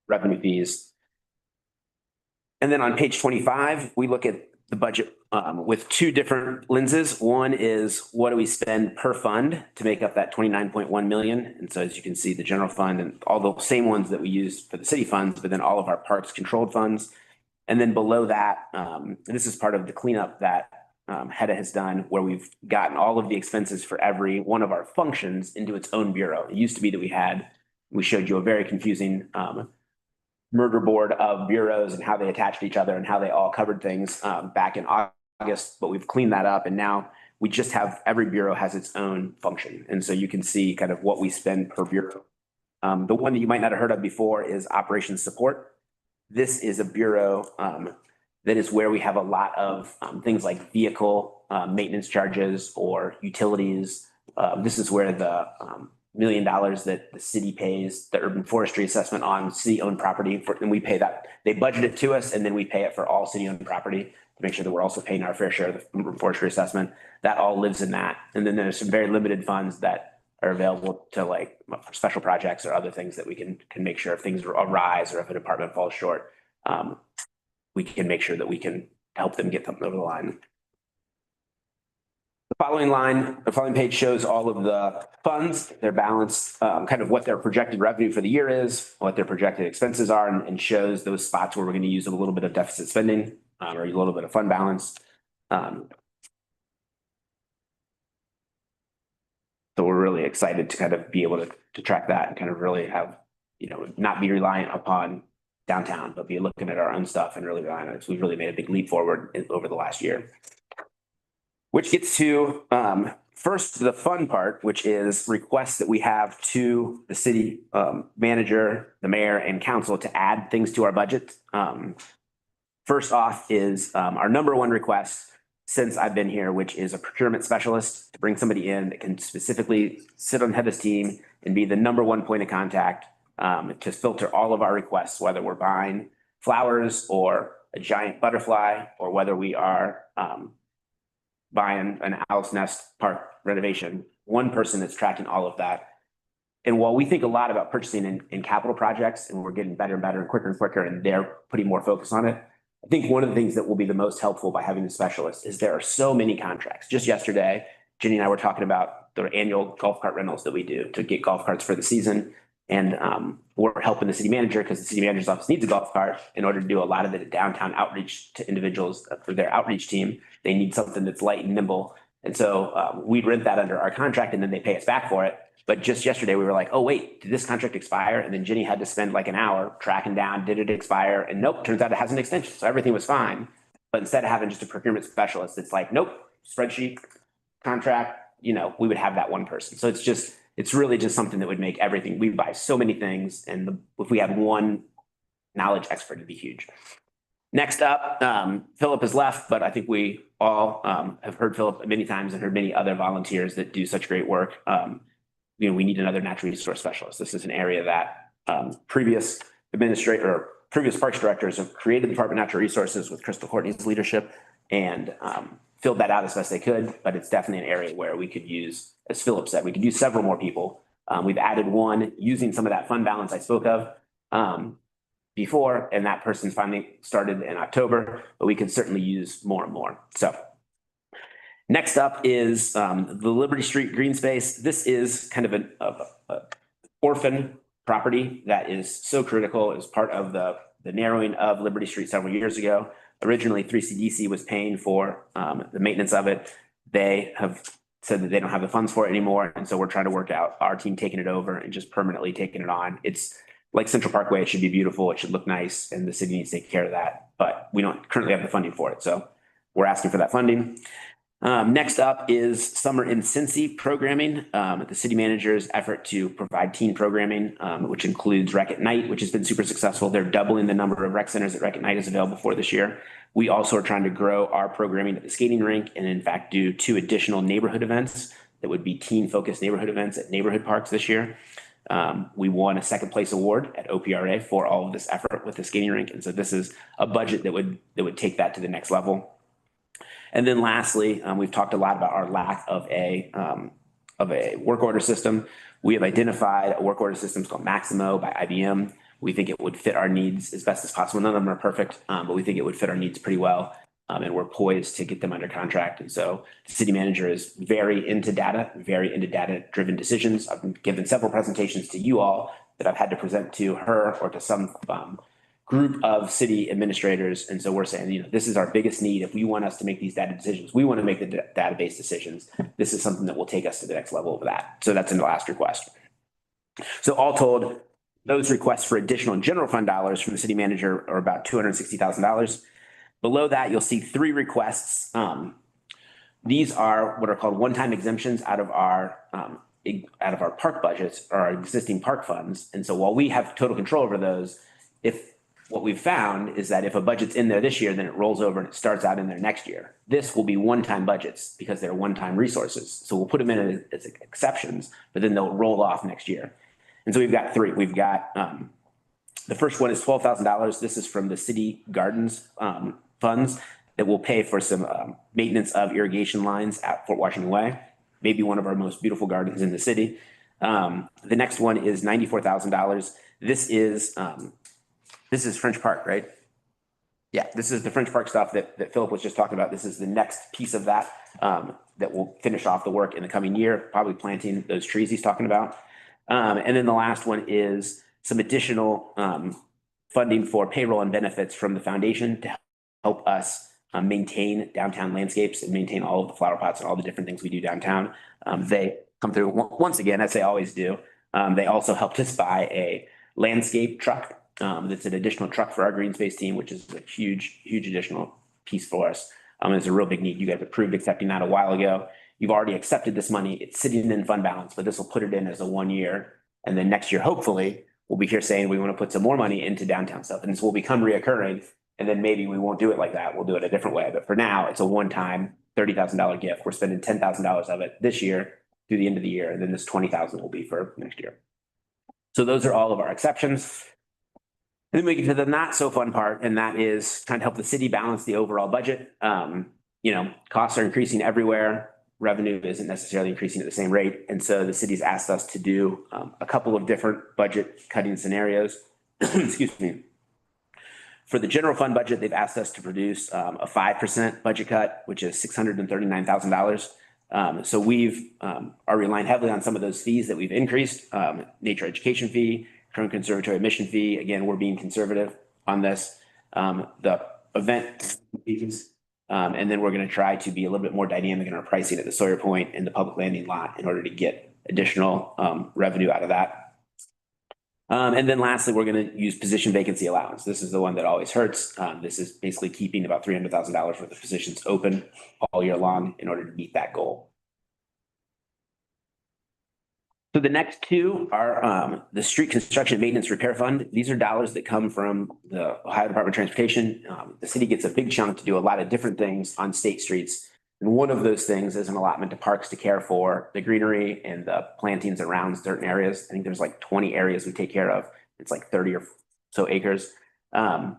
revenue fees. And then on page 25, we look at the budget with two different lenses. One is what do we spend per fund to make up that 29.1 million. And so as you can see, the general fund and all the same ones that we use for the city funds, but then all of our parks controlled funds. And then below that, this is part of the cleanup that Hedda has done, where we've gotten all of the expenses for every one of our functions into its own bureau. It used to be that we showed you a very confusing murder board of bureaus and how they attached to each other and how they all covered things back in August, but we've cleaned that up. And now we just have, every bureau has its own function. And so you can see kind of what we spend per bureau. The one that you might not have heard of before is operations support. This is a bureau that is where we have a lot of things like vehicle maintenance charges or utilities. This is where the $1 million that the city pays, the urban forestry assessment on city-owned property, and we pay that. They budget it to us, and then we pay it for all city-owned property to make sure that we're also paying our fair share of the urban forestry assessment. That all lives in that. And then there's some very limited funds that are available to like for special projects or other things that we can make sure if things arise or if a department falls short, we can make sure that we can help them get something over the line. The following page shows all of the funds, their balance, kind of what their projected revenue for the year is, what their projected expenses are, and shows those spots where we're going to use a little bit of deficit spending or a little bit of fund balance. So we're really excited to kind of be able to track that and kind of really have, not be reliant upon downtown, but be looking at our own stuff and really relying on it. So we've really made a big leap forward over the last year. Which gets to first the fun part, which is requests that we have to the city manager, the mayor, and council to add things to our budget. First off is our number one request since I've been here, which is a procurement specialist to bring somebody in that can specifically sit on Heather's team and be the number one point of contact to filter all of our requests, whether we're buying flowers or a giant butterfly or whether we are buying an Owl's Nest park renovation. One person that's tracking all of that. And while we think a lot about purchasing in capital projects and we're getting better and better and quicker, and they're putting more focus on it, I think one of the things that will be the most helpful by having a specialist is there are so many contracts. Just yesterday, Jenny and I were talking about the annual golf cart rentals that we do to get golf carts for the season. And we're helping the city manager because the city manager's office needs a golf cart in order to do a lot of the downtown outreach to individuals for their outreach team. They need something that's light and nimble. And so we'd rent that under our contract and then they pay us back for it. But just yesterday we were like, oh, wait, did this contract expire? And then Jenny had to spend like an hour tracking down, did it expire? And nope, turns out it has an extension. So everything was fine. But instead of having just a procurement specialist, it's like, nope, spreadsheet, contract, we would have that one person. So it's really just something that would make everything. We buy so many things. And if we had one knowledge expert, it'd be huge. Next up, Philip has left, but I think we all have heard Philip many times and heard many other volunteers that do such great work. We need another natural resource specialist. This is an area that previous parks directors have created the Department of Natural Resources with Crystal Courtney's leadership and filled that out as best they could. But it's definitely an area where we could use, as Philip said, we could use several more people. We've added one using some of that fund balance I spoke of before, and that person finally started in October, but we can certainly use more and more. So next up is the Liberty Street Green Space. This is kind of an orphan property that is so critical. It was part of the narrowing of Liberty Street several years ago. Originally, 3CDC was paying for the maintenance of it. They have said that they don't have the funds for it anymore. And so we're trying to work out our team taking it over and just permanently taking it on. It's like Central Parkway. It should be beautiful. It should look nice. And the city needs to take care of that. But we don't currently have the funding for it. So we're asking for that funding. Next up is Summer in Cincy programming. The city manager's effort to provide teen programming, which includes Rec at Night, which has been super successful. They're doubling the number of rec centers that Rec at Night is available for this year. We also are trying to grow our programming at the skating rink and in fact do 2 additional neighborhood events that would be teen focused neighborhood events at neighborhood parks this year. We won a second place award at OPRA for all of this effort with the skating rink. And so this is a budget that would take that to the next level. And then lastly, we've talked a lot about our lack of a work order system. We have identified a work order system called Maximo by IBM. We think it would fit our needs as best as possible. None of them are perfect, but we think it would fit our needs pretty well. And we're poised to get them under contract. And so the city manager is very into data-driven decisions. I've been given several presentations to you all that I've had to present to her or to some group of city administrators. And so we're saying, this is our biggest need. If we want us to make these data decisions, we want to make the database decisions. This is something that will take us to the next level of that. So that's in the last request. So all told, those requests for additional general fund dollars from the city manager are about $260,000. Below that, you'll see 3 requests. These are what are called one-time exemptions out of our park budgets or our existing park funds. And so while we have total control over those, what we've found is that if a budget's in there this year, then it rolls over and it starts out in there next year. This will be one-time budgets because they're one-time resources. So we'll put them in as exceptions, but then they'll roll off next year. And so we've got 3. We've got the first one is $12,000. This is from the city gardens funds that will pay for some maintenance of irrigation lines at Fort Washington Way, maybe one of our most beautiful gardens in the city. The next one is $94,000. This is French Park, right? Yeah, this is the French Park stuff that Philip was just talking about. This is the next piece of that, that will finish off the work in the coming year, probably planting those trees he's talking about. And then the last one is some additional, funding for payroll and benefits from the foundation to help us maintain downtown landscapes and maintain all of the flower pots and all the different things we do downtown. They come through once again, as they always do. They also helped us buy a landscape truck. That's an additional truck for our green space team, which is a huge, huge additional piece for us. It's a real big need. You guys approved accepting that a while ago. You've already accepted this money. It's sitting in fund balance, but this will put it in as a 1 year. And then next year, hopefully, we'll be here saying we want to put some more money into downtown stuff, and this will become reoccurring. And then maybe we won't do it like that. We'll do it a different way. But for now, it's a one-time $30,000 gift. We're spending $10,000 of it this year through the end of the year. And then this 20,000 will be for next year. So those are all of our exceptions. And then we get to the not so fun part, and that is trying to help the city balance the overall budget. Costs are increasing everywhere. Revenue isn't necessarily increasing at the same rate. And so the city's asked us to do a couple of different budget cutting scenarios. Excuse me. For the general fund budget, they've asked us to produce a 5% budget cut, which is $639,000. So we've are relying heavily on some of those fees that we've increased, nature education fee, Crone Conservatory admission fee. Again, we're being conservative on this. The event fees, and then we're going to try to be a little bit more dynamic in our pricing at the Sawyer Point and the public landing lot in order to get additional revenue out of that. And then lastly, we're going to use position vacancy allowance. This is the one that always hurts. This is basically keeping about $300,000 worth of positions open all year long in order to meet that goal. So the next two are the Street Construction Maintenance Repair Fund. These are dollars that come from the Ohio Department of Transportation. The city gets a big chunk to do a lot of different things on state streets. And one of those things is an allotment to parks to care for the greenery and the plantings around certain areas. I think there's like 20 areas we take care of. It's like 30 or so acres. But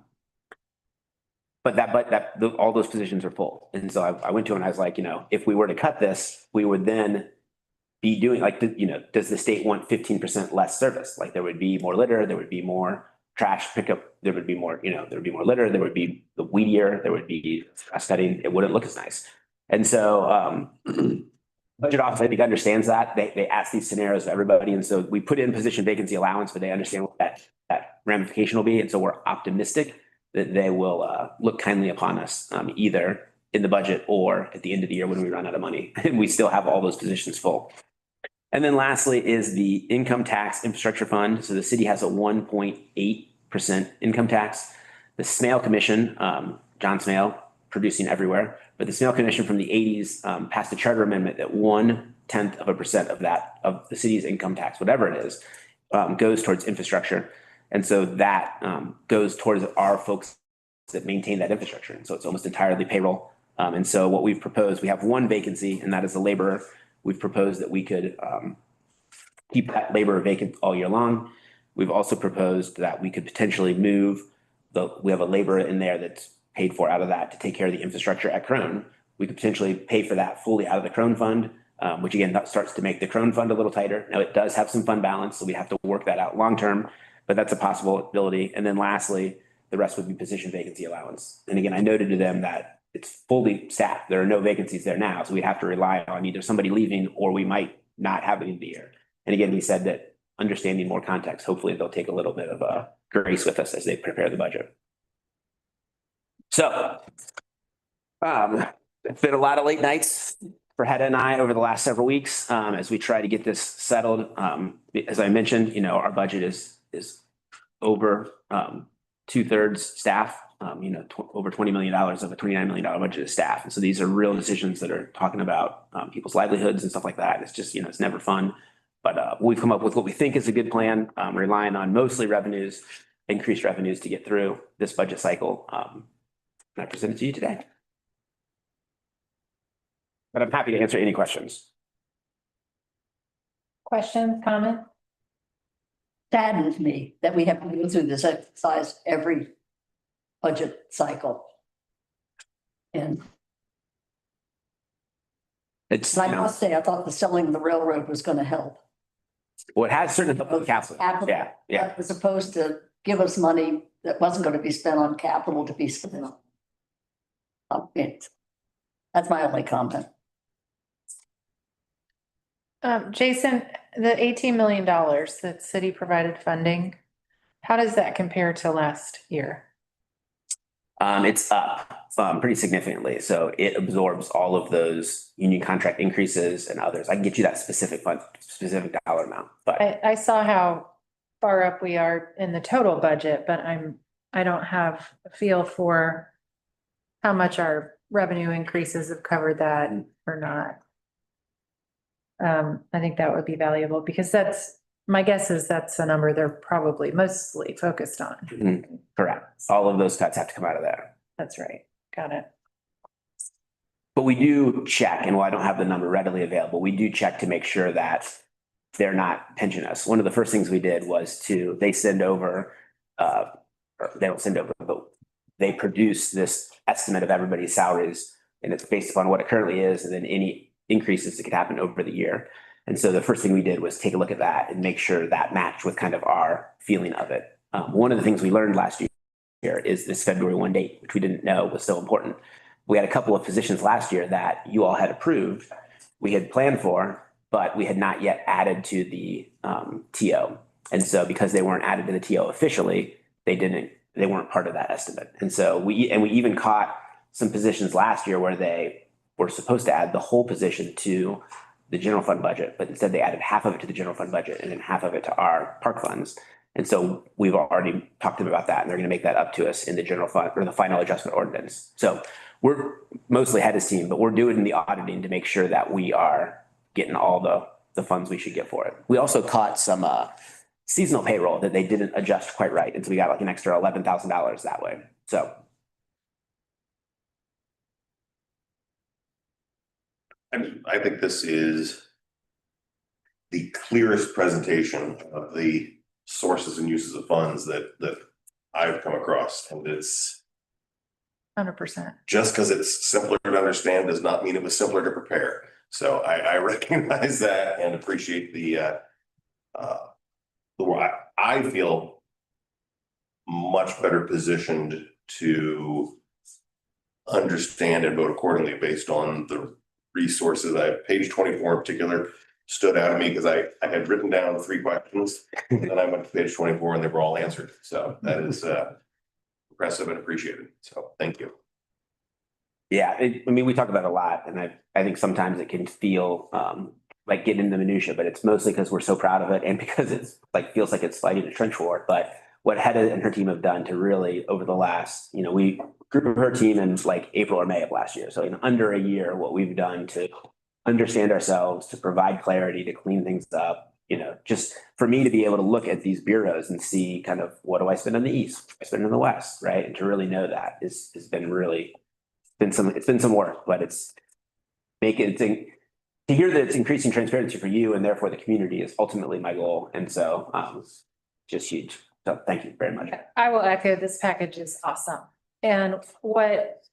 all those positions are full. And so I went to him and I was like, if we were to cut this, we would then be doing does the state want 15% less service? Like there would be more litter, there would be more trash pickup, there would be more, there would be more litter, there would be the weedier, there would be grass cutting, it wouldn't look as nice. And so budget office, I think, understands that. They ask these scenarios of everybody. And so we put in position vacancy allowance, but they understand what that ramification will be. And so we're optimistic that they will look kindly upon us either in the budget or at the end of the year when we run out of money and we still have all those positions full. And then lastly is the income tax infrastructure fund. So the city has a 1.8% income tax. The Smale Commission, John Smale, producing everywhere, but the Smale Commission from the 80s passed a charter amendment that 0.1% of that, of the city's income tax, whatever it is, goes towards infrastructure. And so that goes towards our folks that maintain that infrastructure. And so it's almost entirely payroll. And so what we've proposed, we have one vacancy, and that is the laborer. We've proposed that we could keep that laborer vacant all year long. We've also proposed that we could potentially move we have a laborer in there that's paid for out of that to take care of the infrastructure at Crone. We could potentially pay for that fully out of the Crone fund, which again, that starts to make the Crone fund a little tighter. Now it does have some fund balance, so we have to work that out long-term, but that's a possibility. And then lastly, the rest would be position vacancy allowance. And again, I noted to them that it's fully staffed. There are no vacancies there now, so we'd have to rely on either somebody leaving or we might not have it in the year. And again, we said that understanding more context, hopefully they'll take a little bit of grace with us as they prepare the budget. So it's been a lot of late nights for Hedda and I over the last several weeks as we try to get this settled. As I mentioned, our budget is over 2/3 staff, over $20 million of a $29 million budget is staff. And so these are real decisions that are talking about people's livelihoods and stuff like that. It's just, it's never fun. But we've come up with what we think is a good plan, relying on mostly revenues, increased revenues to get through this budget cycle. And I present it to you today. But I'm happy to answer any questions. Questions, comments? Saddens me that we have to go through this exercise every budget cycle. And It's, I must say, I thought the selling of the railroad was going to help. Well, it has certain capital. Capital. Yeah, yeah. As opposed to give us money that wasn't gonna be spent on capital to be spent on. That's my only comment. Jason, the $18 million that city provided funding, how does that compare to last year? It's up pretty significantly. So it absorbs all of those union contract increases and others. I can get you that specific dollar amount, but I saw how far up we are in the total budget, but I don't have a feel for how much our revenue increases have covered that or not. I think that would be valuable because my guess is that's a number they're probably mostly focused on. correct. All of those cuts have to come out of there. That's right. Got it. But we do check, and while I don't have the number readily available, we do check to make sure that they're not pinching us. One of the first things we did was they send over, or they don't send over, but they produce this estimate of everybody's salaries, and it's based upon what it currently is, and then any increases that could happen over the year. And so the first thing we did was take a look at that and make sure that matched with kind of our feeling of it. One of the things we learned last year is this February 1 date, which we didn't know was so important. We had a couple of positions last year that you all had approved, we had planned for, but we had not yet added to the TO. And so because they weren't added to the TO officially, they weren't part of that estimate. And so we even caught some positions last year where they were supposed to add the whole position to the general fund budget, but instead they added half of it to the general fund budget and then half of it to our park funds. And so we've already talked to them about that, and they're going to make that up to us in the general fund or the final adjustment ordinance. So we're mostly head of steam, but we're doing the auditing to make sure that we are getting all the funds we should get for it. We also caught some seasonal payroll that they didn't adjust quite right. And so we got like an extra $11,000 that way. So I think this is the clearest presentation of the sources and uses of funds that I've come across. And it's 100%. just because it's simpler to understand does not mean it was simpler to prepare. So I recognize that and appreciate the I feel much better positioned to understand and vote accordingly based on the resources. Page 24 in particular stood out to me because I had written down 3 questions and then I went to page 24 and they were all answered. So that is impressive and appreciated. So thank you. yeah, we talk about it a lot, and I think sometimes it can feel like getting into the minutia, but it's mostly because we're so proud of it and because it's feels like it's fighting a trench war. But what Hedda and her team have done to really over the last, we group her team in like April or May of last year. So in under a year, what we've done to understand ourselves, to provide clarity, to clean things up, just for me to be able to look at these bureaus and see kind of what do I spend in the East, what do I spend in the West, right? And to really know that has been really, it's been some work, but to hear that it's increasing transparency for you and therefore the community is ultimately my goal. And so just huge. So thank you very much. I will echo, this package is awesome. And what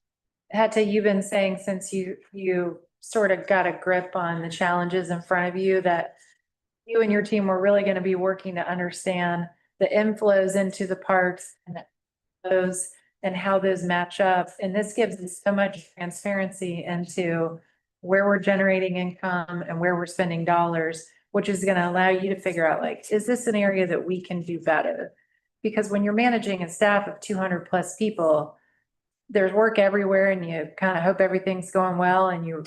Heta, you've been saying since you sort of got a grip on the challenges in front of you, that you and your team were really going to be working to understand the inflows into the parks and those and how those match up. And this gives us so much transparency into where we're generating income and where we're spending dollars, which is going to allow you to figure out, is this an area that we can do better? Because when you're managing a staff of 200 plus people, there's work everywhere and you kind of hope everything's going well and you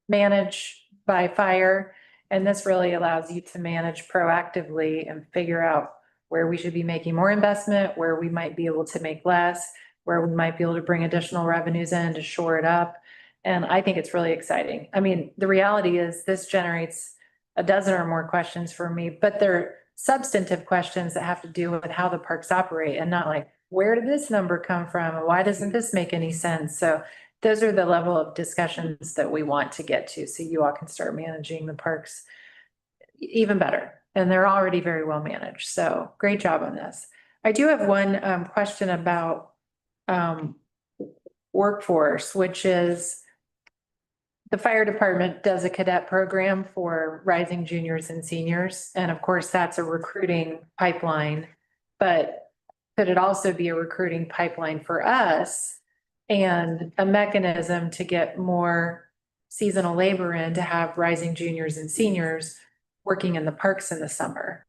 manage by fire. And this really allows you to manage proactively and figure out where we should be making more investment, where we might be able to make less, where we might be able to bring additional revenues in to shore it up. And I think it's really exciting. I mean, the reality is this generates a dozen or more questions for me, but they're substantive questions that have to do with how the parks operate and not where did this number come from? And why doesn't this make any sense? So those are the level of discussions that we want to get to. So you all can start managing the parks even better. And they're already very well managed. So great job on this. I do have one question about workforce, which is the fire department does a cadet program for rising juniors and seniors. And of course, that's a recruiting pipeline. But could it also be a recruiting pipeline for us and a mechanism to get more seasonal labor in to have rising juniors and seniors working in the parks in the summer?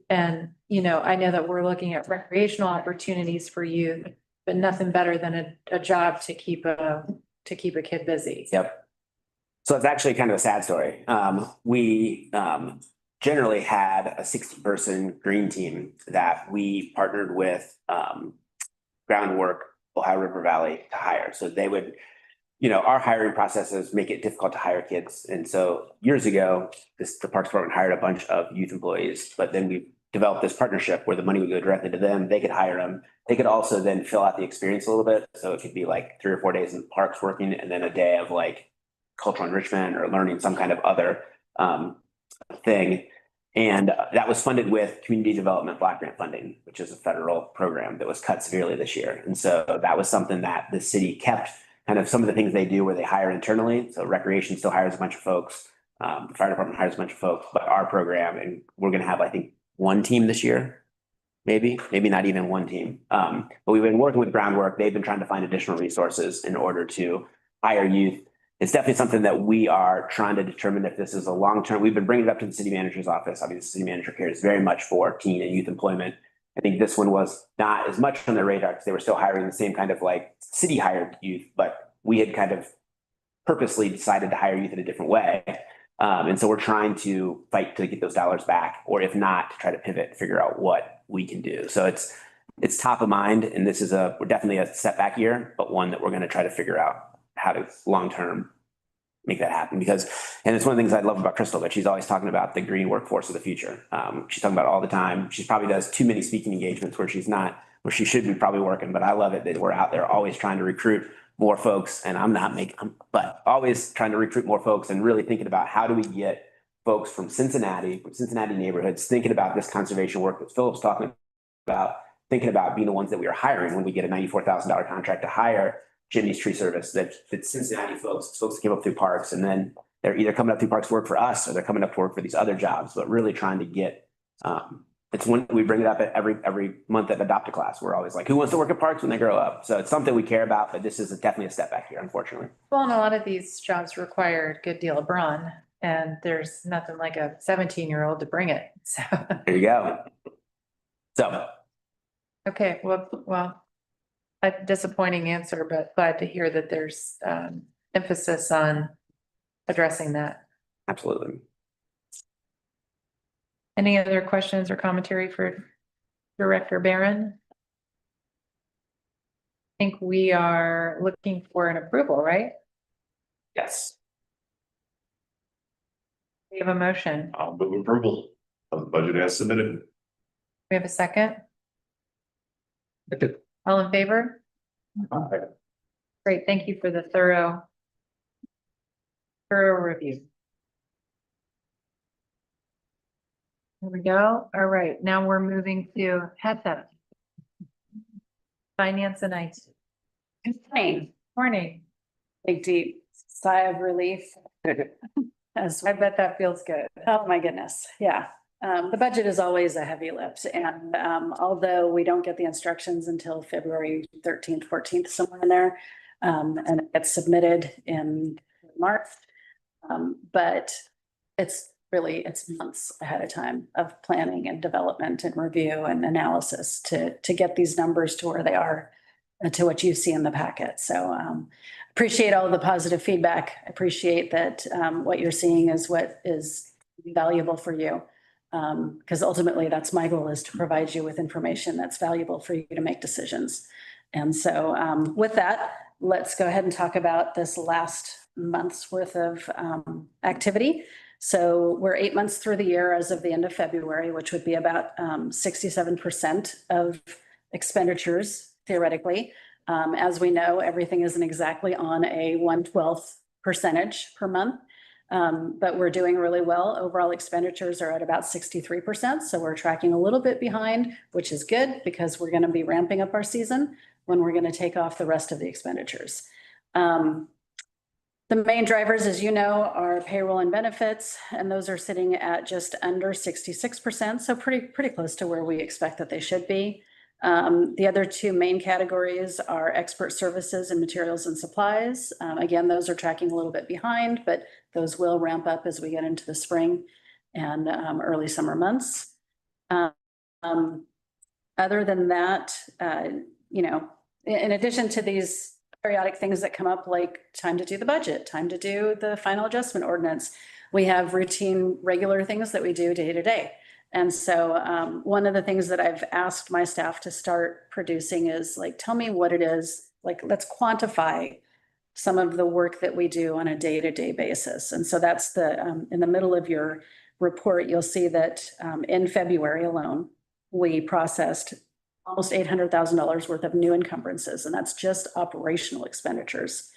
And, you know, I know that we're looking at recreational opportunities for youth, but nothing better than a job to keep a kid busy. Yep. So it's actually kind of a sad story. We generally had a 60-person green team that we partnered with Groundwork, Ohio River Valley to hire. So they would, you know, our hiring processes make it difficult to hire kids. And so years ago, the Parks Department hired a bunch of youth employees, but then we developed this partnership where the money would go directly to them. They could hire them. They could also then fill out the experience a little bit. So it could be like 3 or 4 days in the parks working and then a day of like cultural enrichment or learning some kind of other thing. And that was funded with Community Development Block Grant funding, which is a federal program that was cut severely this year. And so that was something that the city kept, kind of some of the things they do where they hire internally. So recreation still hires a bunch of folks. The fire department hires a bunch of folks, but our program, and we're going to have, I think, 1 team this year, maybe not even 1 team. But we've been working with Groundwork. They've been trying to find additional resources in order to hire youth. It's definitely something that we are trying to determine if this is a long-term. We've been bringing it up to the city manager's office. Obviously, the city manager cares very much for teen and youth employment. I think this one was not as much on their radar because they were still hiring the same kind of like city hired youth, but we had kind of purposely decided to hire youth in a different way. And so we're trying to fight to get those dollars back, or if not, to try to pivot, figure out what we can do. So it's top of mind, and this is we're definitely a setback year, but one that we're going to try to figure out how to long-term make that happen. Because, and it's one of the things I love about Crystal, but she's always talking about the green workforce of the future. She's talking about it all the time. She probably does too many speaking engagements where she's not, where she should be probably working, but I love it that we're out there always trying to recruit more folks, and but always trying to recruit more folks and really thinking about how do we get folks from Cincinnati neighborhoods, thinking about this conservation work that Philip's talking about, thinking about being the ones that we are hiring when we get a $94,000 contract to hire Jimny's Tree Service, that Cincinnati folks that came up through parks, and then they're either coming up through parks to work for us or they're coming up to work for these other jobs, but really trying to get, it's when we bring it up at every month at Adopt a Class. We're always like, who wants to work at parks when they grow up? So it's something we care about, but this is definitely a step back here, unfortunately. Well, and a lot of these jobs require a good deal of brawn, and there's nothing like a 17-year-old to bring it. So, There you go. So, okay, well, a disappointing answer, but glad to hear that there's emphasis on addressing that. absolutely. Any other questions or commentary for Director Barron? I think we are looking for an approval, right? Yes. We have a motion. I'll move approval of the budget as submitted. We have a second. All in favor? Great, thank you for the thorough review. There we go. All right, now we're moving to HETA. Finance and IT. Hey, Morning. big deep sigh of relief. As, I bet that feels good. oh my goodness, yeah. The budget is always a heavy lift, and although we don't get the instructions until February 13th, 14th, somewhere in there, and it gets submitted in March. But it's months ahead of time of planning and development and review and analysis to get these numbers to where they are, to what you see in the packet. So appreciate all the positive feedback. I appreciate that what you're seeing is what is valuable for you. Because ultimately that's my goal, is to provide you with information that's valuable for you to make decisions. And so with that, let's go ahead and talk about this last month's worth of activity. So we're 8 months through the year as of the end of February, which would be about 67% of expenditures theoretically. As we know, everything isn't exactly on a 1/12 percentage per month. But we're doing really well. Overall expenditures are at about 63%. So we're tracking a little bit behind, which is good because we're going to be ramping up our season when we're going to take off the rest of the expenditures. The main drivers, as you know, are payroll and benefits, and those are sitting at just under 66%. So pretty close to where we expect that they should be. The other two main categories are expert services and materials and supplies. Again, those are tracking a little bit behind, but those will ramp up as we get into the spring and early summer months. Other than that, you know, in addition to these periodic things that come up, like time to do the budget, time to do the final adjustment ordinance, we have routine, regular things that we do day to day. And so one of the things that I've asked my staff to start producing is like, tell me what it is, like, let's quantify some of the work that we do on a day-to-day basis. And so that's the, in the middle of your report, you'll see that in February alone, we processed almost $800,000 worth of new encumbrances, and that's just operational expenditures.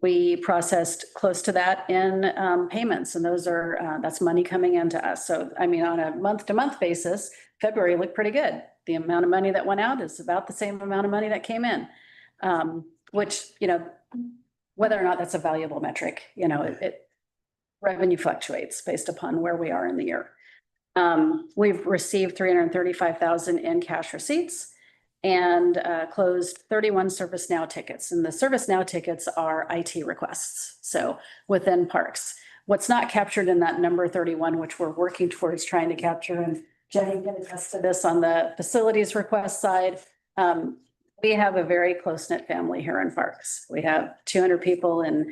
We processed close to that in payments, and those are, that's money coming into us. So, I mean, on a month-to-month basis, February looked pretty good. The amount of money that went out is about the same amount of money that came in, which, you know, whether or not that's a valuable metric, you know, revenue fluctuates based upon where we are in the year. We've received 335,000 in cash receipts and closed 31 ServiceNow tickets. And the ServiceNow tickets are IT requests. So within parks, what's not captured in that number 31, which we're working towards trying to capture, and Jenny can attest to this on the facilities request side. We have a very close-knit family here in parks. We have 200 people and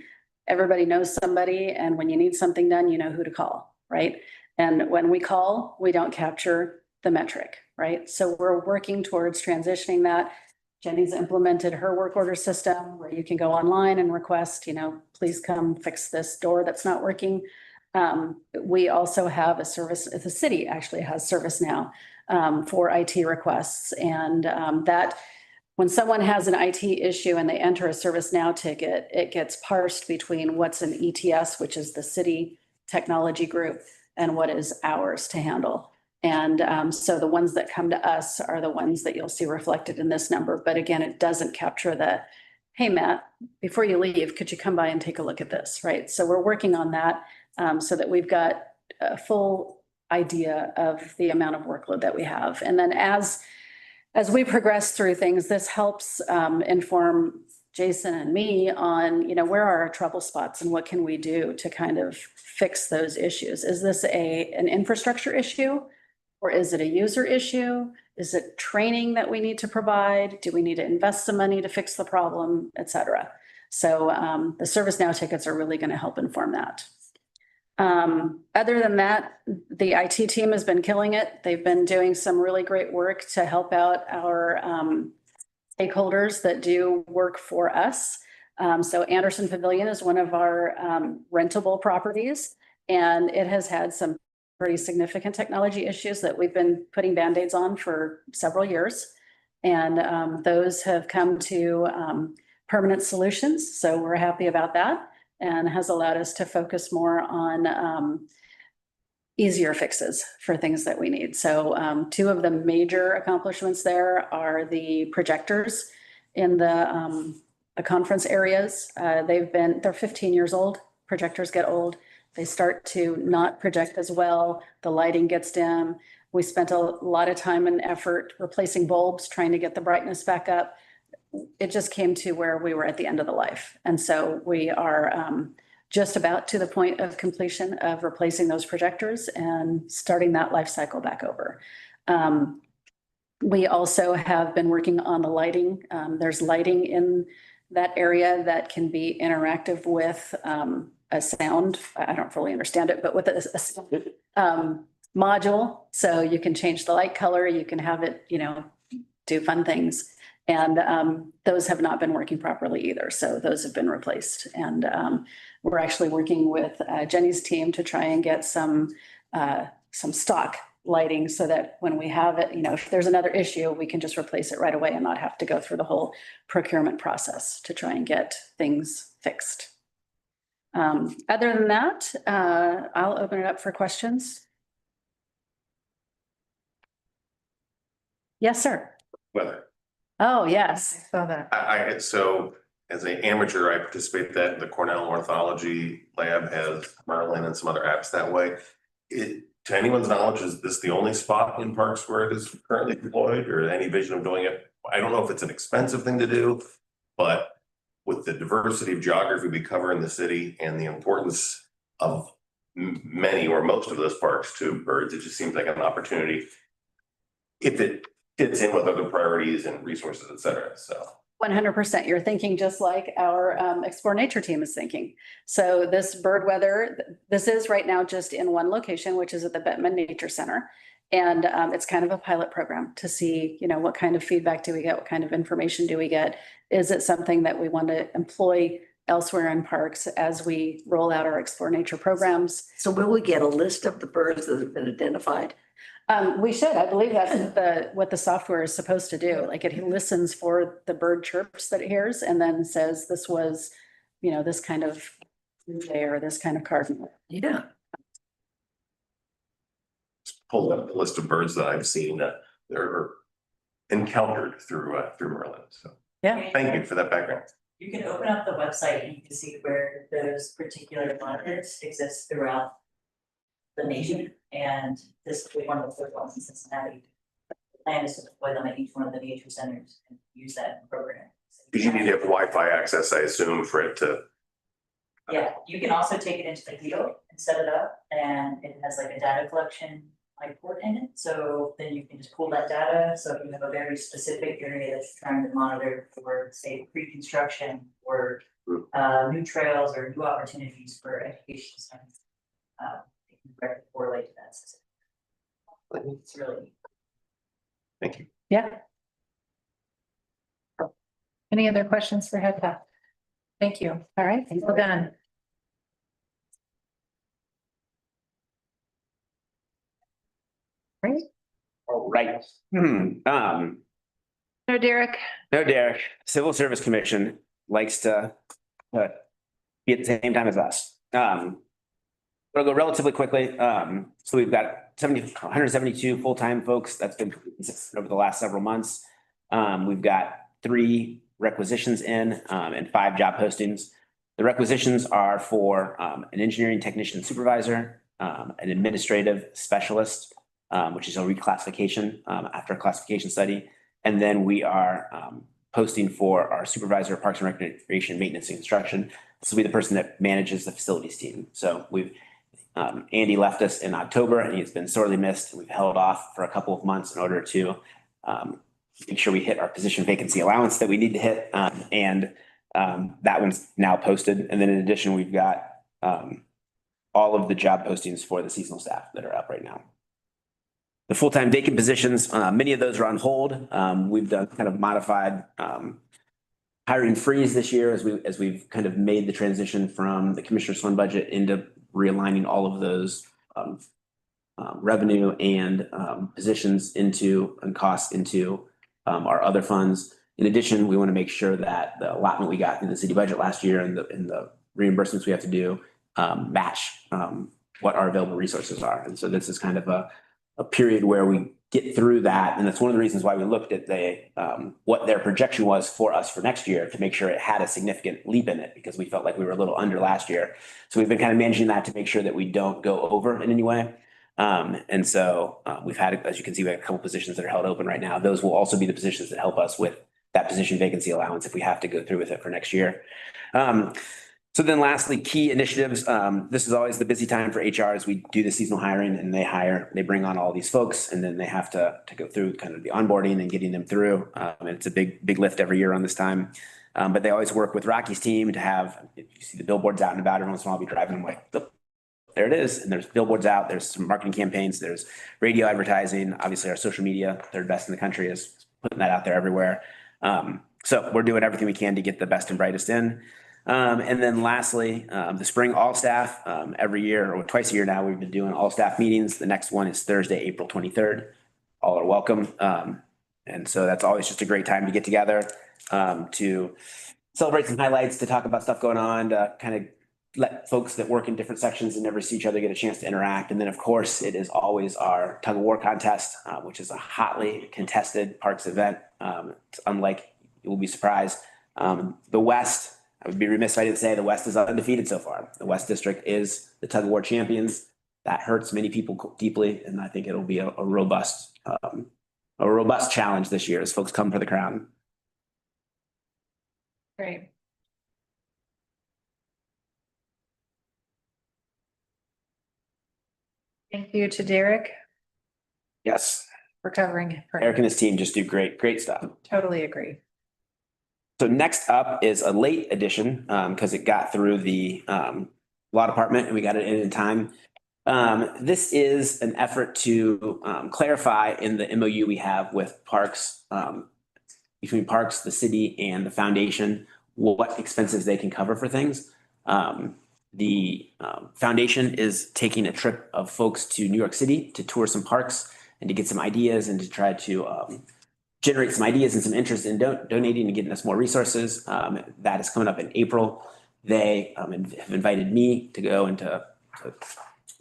everybody knows somebody. And when you need something done, you know who to call, right? And when we call, we don't capture the metric, right? So we're working towards transitioning that. Jenny's implemented her work order system where you can go online and request, you know, please come fix this door that's not working. We also have a service, the city actually has ServiceNow for IT requests. And that when someone has an IT issue and they enter a ServiceNow ticket, it gets parsed between what's an ETS, which is the city technology group, and what is ours to handle. And so the ones that come to us are the ones that you'll see reflected in this number. But again, it doesn't capture the, hey, Matt, before you leave, could you come by and take a look at this, right? So we're working on that so that we've got a full idea of the amount of workload that we have. And then as we progress through things, this helps inform Jason and me on, you know, where are our trouble spots and what can we do to kind of fix those issues? Is this an infrastructure issue, or is it a user issue? Is it training that we need to provide? Do we need to invest some money to fix the problem, et cetera? So the ServiceNow tickets are really going to help inform that. Other than that, the IT team has been killing it. They've been doing some really great work to help out our stakeholders that do work for us. So Anderson Pavilion is one of our rentable properties, and it has had some pretty significant technology issues that we've been putting Band-Aids on for several years. And those have come to permanent solutions. So we're happy about that, and has allowed us to focus more on easier fixes for things that we need. So two of the major accomplishments there are the projectors in the conference areas. They're 15 years old. Projectors get old. They start to not project as well. The lighting gets dim. We spent a lot of time and effort replacing bulbs, trying to get the brightness back up. It just came to where we were at the end of the life. And so we are just about to the point of completion of replacing those projectors and starting that life cycle back over. We also have been working on the lighting. There's lighting in that area that can be interactive with a sound. I don't fully understand it, but with a sound module. So you can change the light color, you can have it, you know, do fun things. And those have not been working properly either. So those have been replaced. And we're actually working with Jenny's team to try and get some stock lighting so that when we have it, you know, if there's another issue, we can just replace it right away and not have to go through the whole procurement process to try and get things fixed. Other than that, I'll open it up for questions. Yes, sir. Weather. Oh, yes. Saw that. So as an amateur, I participate that the Cornell Ornithology Lab has Merlin and some other apps that way. To anyone's knowledge, is this the only spot in parks where it is currently deployed, or any vision of doing it? I don't know if it's an expensive thing to do, but with the diversity of geography we cover in the city and the importance of many or most of those parks to birds, it just seems like an opportunity if it fits in with other priorities and resources, et cetera. So 100%. You're thinking just like our Explore Nature team is thinking. So this bird weather, this is right now just in one location, which is at the Bettman Nature Center. And it's kind of a pilot program to see, what kind of feedback do we get? What kind of information do we get? Is it something that we want to employ elsewhere in parks as we roll out our Explore Nature programs? So will we get a list of the birds that have been identified? We should. I believe that's what the software is supposed to do. Like it listens for the bird chirps that it hears and then says this was, this kind of day or this kind of cardinal. Yeah. pulled up the list of birds that I've seen that are encountered through Merlin. So Yeah. thank you for that background. You can open up the website and you can see where those particular monitors exist throughout the nation. And this will be one of the first ones in Cincinnati. The plan is to deploy them at each one of the nature centers and use that in the program. Because you need to have Wi-Fi access, I assume, for it to. Yeah, you can also take it into the field and set it up, and it has like a data collection like port in it. So then you can just pull that data. So if you have a very specific area that's trying to monitor for, say, pre-construction or new trails or new opportunities for education science, you can directly correlate to that system. It's really neat. Thank you. Yeah. Any other questions for Hedda? Thank you. All right. Well done. Great. All right. No, Derek. No, Derek, Civil Service Commission likes to be at the same time as us. I'll go relatively quickly. So we've got 172 full-time folks. That's been over the last several months. We've got 3 requisitions in and 5 job postings. The requisitions are for an engineering technician supervisor, an administrative specialist, which is a reclassification after a classification study. And then we are posting for our supervisor of Parks and Recreation, Maintenance and Construction. This will be the person that manages the facilities team. So Andy left us in October and he's been sorely missed. We've held off for a couple of months in order to make sure we hit our position vacancy allowance that we need to hit. And that one's now posted. And then in addition, we've got all of the job postings for the seasonal staff that are up right now. The full-time vacant positions, many of those are on hold. We've done kind of modified hiring freeze this year as we've kind of made the transition from the Commissioner's Fund budget into realigning all of those revenue and positions into and costs into our other funds. In addition, we want to make sure that the allotment we got in the city budget last year and the reimbursements we have to do match what our available resources are. And so this is kind of a period where we get through that. And that's one of the reasons why we looked at what their projection was for us for next year to make sure it had a significant leap in it, because we felt like we were a little under last year. So we've been kind of managing that to make sure that we don't go over in any way. And so we've had, as you can see, we have a couple positions that are held open right now. Those will also be the positions that help us with that position vacancy allowance if we have to go through with it for next year. So then lastly, key initiatives. This is always the busy time for HR as we do the seasonal hiring and they bring on all these folks and then they have to go through kind of the onboarding and getting them through. And it's a big lift every year on this time. But they always work with Rocky's team to have, if you see the billboards out and about, every once in a while I'll be driving, I'm like, there it is. And there's billboards out, there's some marketing campaigns, there's radio advertising. Obviously our social media, third best in the country, is putting that out there everywhere. So we're doing everything we can to get the best and brightest in. And then lastly, the spring all staff, every year or twice a year now, we've been doing all staff meetings. The next one is Thursday, April 23rd. All are welcome. And so that's always just a great time to get together, to celebrate some highlights, to talk about stuff going on, to kind of let folks that work in different sections and never see each other get a chance to interact. And then of course it is always our tug of war contest, which is a hotly contested parks event. It's unlike, you will be surprised, The West, I would be remiss if I didn't say the West is undefeated so far. The West District is the tug of war champions. That hurts many people deeply, and I think it'll be a robust challenge this year as folks come for the crown. Great. Thank you to Derek Yes, for covering. for him. Eric and his team just do great stuff. Totally agree. So next up is a late addition, because it got through the law department and we got it in time. This is an effort to clarify in the MOU we have with Parks, between Parks, the city, and the foundation, what expenses they can cover for things. The foundation is taking a trip of folks to New York City to tour some parks and to get some ideas and to try to generate some ideas and some interest in donating and getting us more resources. That is coming up in April. They have invited me to go and to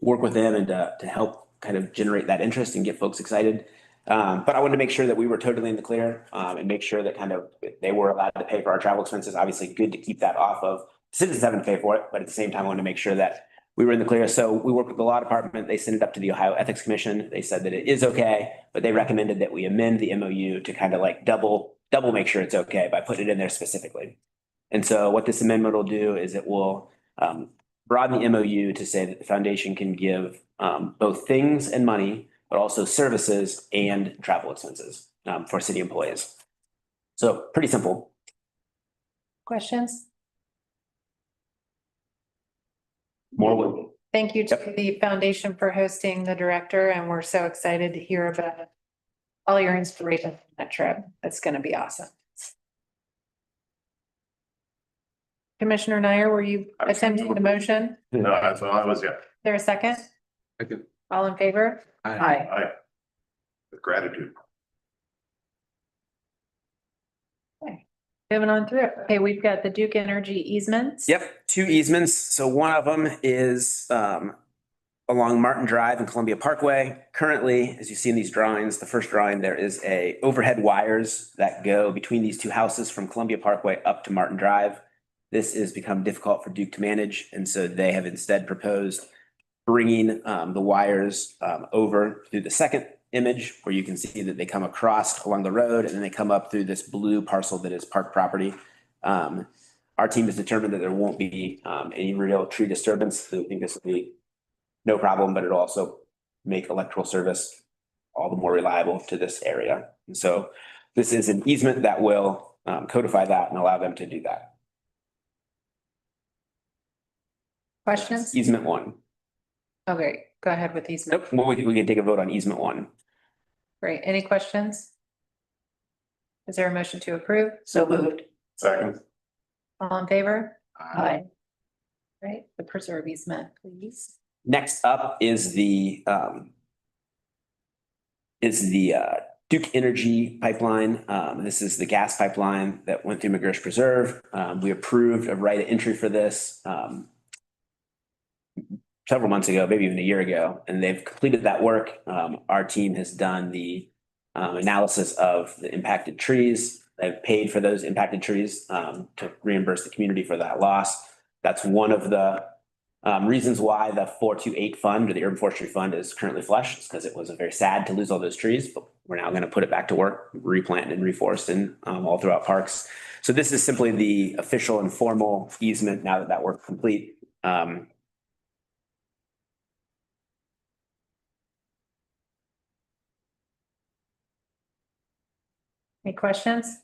work with them and to help kind of generate that interest and get folks excited. But I wanted to make sure that we were totally in the clear and make sure that kind of they were allowed to pay for our travel expenses. Obviously, good to keep that off of citizens having to pay for it, but at the same time, I wanted to make sure that we were in the clear. So we worked with the law department. They sent it up to the Ohio Ethics Commission. They said that it is okay, but they recommended that we amend the MOU to kind of like double make sure it's okay by putting it in there specifically. And so what this amendment will do is it will broaden the MOU to say that the foundation can give both things and money, but also services and travel expenses for city employees. So pretty simple. Questions? More would. Thank you to the foundation for hosting the director, and we're so excited to hear about all your inspiration from that trip. It's going to be awesome. Commissioner Nyer, were you attempting the motion? No, that's all I was, yeah. There a second? Second. All in favor? Aye. With gratitude. Moving on through. Okay, we've got the Duke Energy easements. Yep, 2 easements. So one of them is along Martin Drive and Columbia Parkway. Currently, as you see in these drawings, the first drawing, there is a overhead wires that go between these 2 houses from Columbia Parkway up to Martin Drive. This has become difficult for Duke to manage, and so they have instead proposed bringing the wires over through the second image, where you can see that they come across along the road and then they come up through this blue parcel that is park property. Our team has determined that there won't be any real tree disturbance. So I think this will be no problem, but it'll also make electrical service all the more reliable to this area. And so this is an easement that will codify that and allow them to do that. Questions? Easement 1. Okay, go ahead with easement. Nope, well, we can take a vote on easement 1. Great. Any questions? Is there a motion to approve? So moved. Second. All in favor? Aye. Right, the preserve easement, please. Next up is the Duke Energy pipeline. This is the gas pipeline that went through McGrish Preserve. We approved a right of entry for this several months ago, maybe even a year ago, and they've completed that work. Our team has done the analysis of the impacted trees. They've paid for those impacted trees to reimburse the community for that loss. That's one of the reasons why the 428 fund or the Urban Forestry Fund is currently flush, is because it was very sad to lose all those trees, but we're now going to put it back to work, replanting and reforesting all throughout parks. So this is simply the official and formal easement now that that work's complete. Any questions?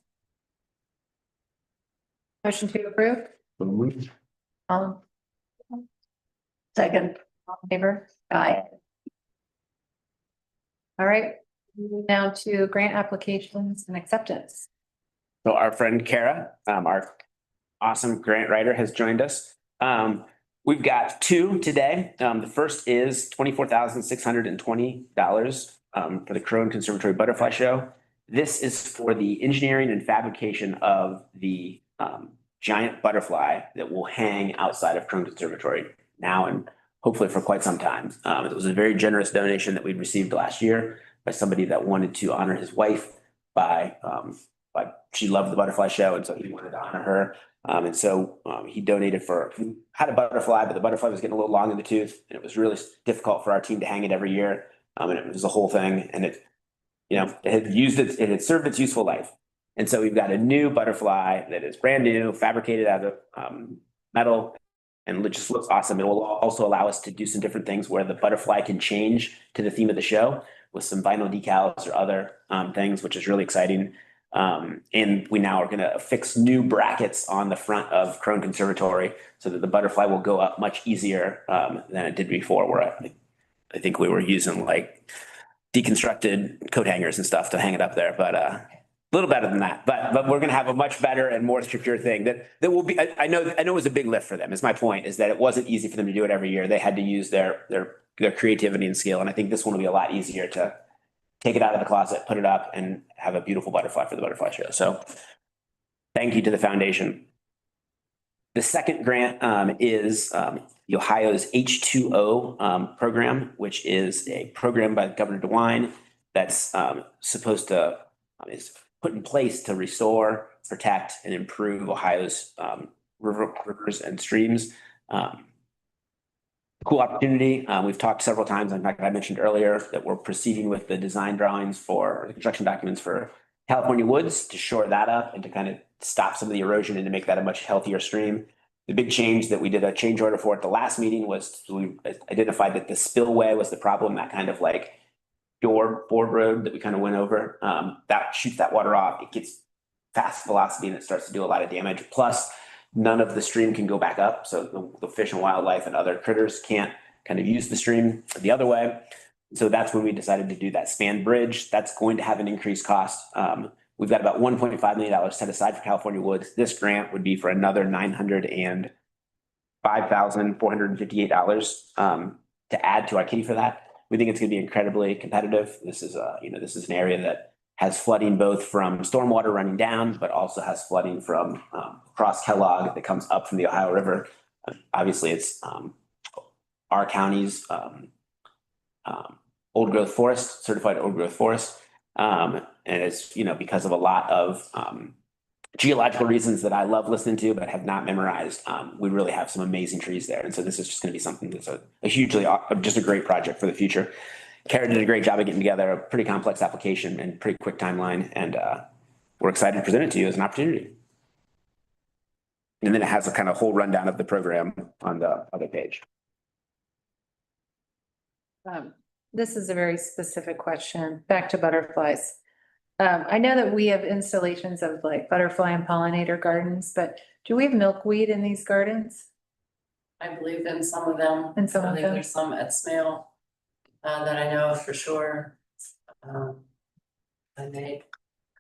Motion to approve? All Second. in favor? Aye. All right, now to grant applications and acceptance. So our friend Kara, our awesome grant writer, has joined us. We've got 2 today. The first is $24,620 for the Crone Conservatory Butterfly Show. This is for the engineering and fabrication of the giant butterfly that will hang outside of Crone Conservatory now and hopefully for quite some time. It was a very generous donation that we received last year by somebody that wanted to honor his wife by but she loved the butterfly show, and so he wanted to honor her. And so he donated had a butterfly, but the butterfly was getting a little long in the tooth, and it was really difficult for our team to hang it every year. And it was a whole thing, and it had served its useful life. And so we've got a new butterfly that is brand new, fabricated out of metal, and it just looks awesome. It will also allow us to do some different things where the butterfly can change to the theme of the show with some vinyl decals or other things, which is really exciting. And we now are going to affix new brackets on the front of Crone Conservatory so that the butterfly will go up much easier than it did before, where I think we were using like deconstructed coat hangers and stuff to hang it up there, but a little better than that. But we're going to have a much better and more secure thing that will be. I know it was a big lift for them. Is my point, is that it wasn't easy for them to do it every year. They had to use their creativity and skill, and I think this one will be a lot easier to take it out of the closet, put it up, and have a beautiful butterfly for the butterfly show. So thank you to the foundation. The second grant is the Ohio's H2O program, which is a program by Governor DeWine that's supposed to is put in place to restore, protect, and improve Ohio's rivers and streams. Cool opportunity. We've talked several times. In fact, I mentioned earlier that we're proceeding with the design drawings for the construction documents for California Woods to shore that up and to kind of stop some of the erosion and to make that a much healthier stream. The big change that we did a change order for at the last meeting was we identified that the spillway was the problem, that kind of like board road that we kind of went over. That shoots that water off. It gets fast velocity and it starts to do a lot of damage. Plus, none of the stream can go back up. So the fish and wildlife and other critters can't kind of use the stream the other way. So that's when we decided to do that span bridge. That's going to have an increased cost. We've got about $1.5 million set aside for California Woods. This grant would be for another $905,458 to add to our kitty for that. We think it's going to be incredibly competitive. This is an area that has flooding both from stormwater running down, but also has flooding from across Kellogg that comes up from the Ohio River. Obviously, it's our county's old growth forest, certified old growth forest. And it's, because of a lot of geological reasons that I love listening to, but have not memorized. We really have some amazing trees there. And so this is just going to be something that's just a great project for the future. Kara did a great job of getting together a pretty complex application and pretty quick timeline. And we're excited to present it to you as an opportunity. And then it has a kind of whole rundown of the program on the other page. This is a very specific question. Back to butterflies. I know that we have installations of like butterfly and pollinator gardens, but do we have milkweed in these gardens? I believe in some of them. In some of I think them? there's some at Smale that I know for sure. And they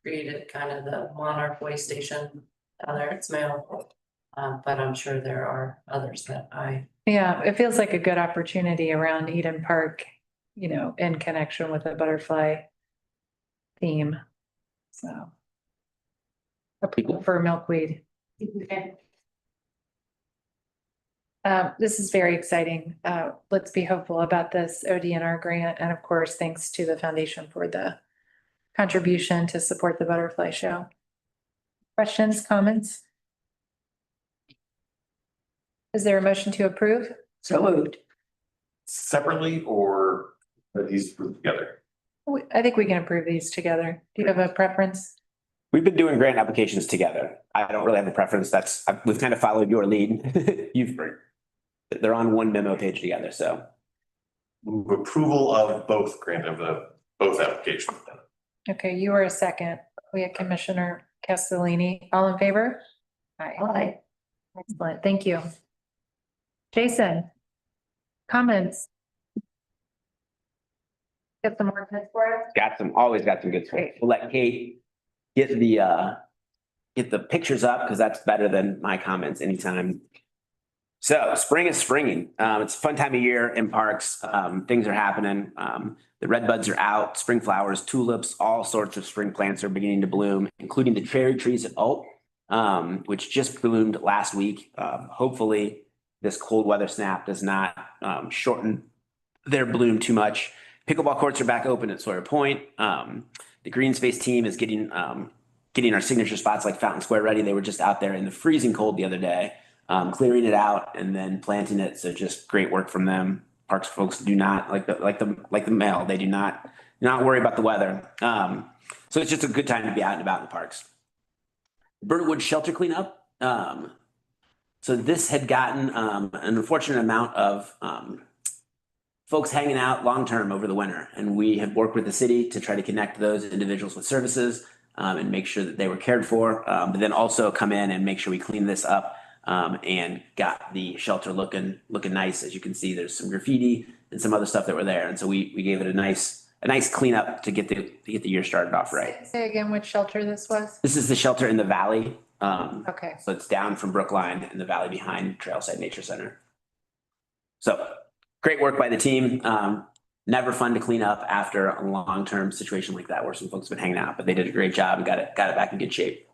created kind of the Monarch Way Station down there at Smale. But I'm sure there are others that Yeah, it feels like a good opportunity around Eden Park, in connection with the butterfly theme. So. Approval for milkweed. This is very exciting. Let's be hopeful about this ODNR grant. And of course, thanks to the foundation for the contribution to support the butterfly show. Questions, comments? Is there a motion to approve? So moved. Separately or are these grouped together? I think we can approve these together. Do you have a preference? We've been doing grant applications together. I don't really have a preference. We've kind of followed your lead. They're on one memo page together, so. Move approval of both both applications. Okay, you are a second. We have Commissioner Castellini. All in favor? Aye. Excellent, thank you. Jason, comments? Get some more minutes for us? Always got some good stuff. Great. We'll let Kate get the pictures up because that's better than my comments anytime. So spring is springing. It's a fun time of year in parks. Things are happening. The red buds are out, spring flowers, tulips, all sorts of spring plants are beginning to bloom, including the cherry trees at Alt, which just bloomed last week. Hopefully this cold weather snap does not shorten their bloom too much. Pickleball courts are back open at Sawyer Point. The green space team is getting getting our signature spots like Fountain Square ready. They were just out there in the freezing cold the other day, clearing it out and then planting it. So just great work from them. Parks folks do not like the mail. They do not worry about the weather. So it's just a good time to be out and about in the parks. Burntwood shelter cleanup. So this had gotten an unfortunate amount of folks hanging out long-term over the winter. And we have worked with the city to try to connect those individuals with services and make sure that they were cared for, but then also come in and make sure we clean this up and got the shelter looking nice. As you can see, there's some graffiti and some other stuff that were there. And so we gave it a nice cleanup to get the year started off right. Say again which shelter this was? This is the shelter in the valley. Okay. So it's down from Brookline in the valley behind Trailside Nature Center. So great work by the team. Never fun to clean up after a long-term situation like that where some folks have been hanging out, but they did a great job and got it back in good shape.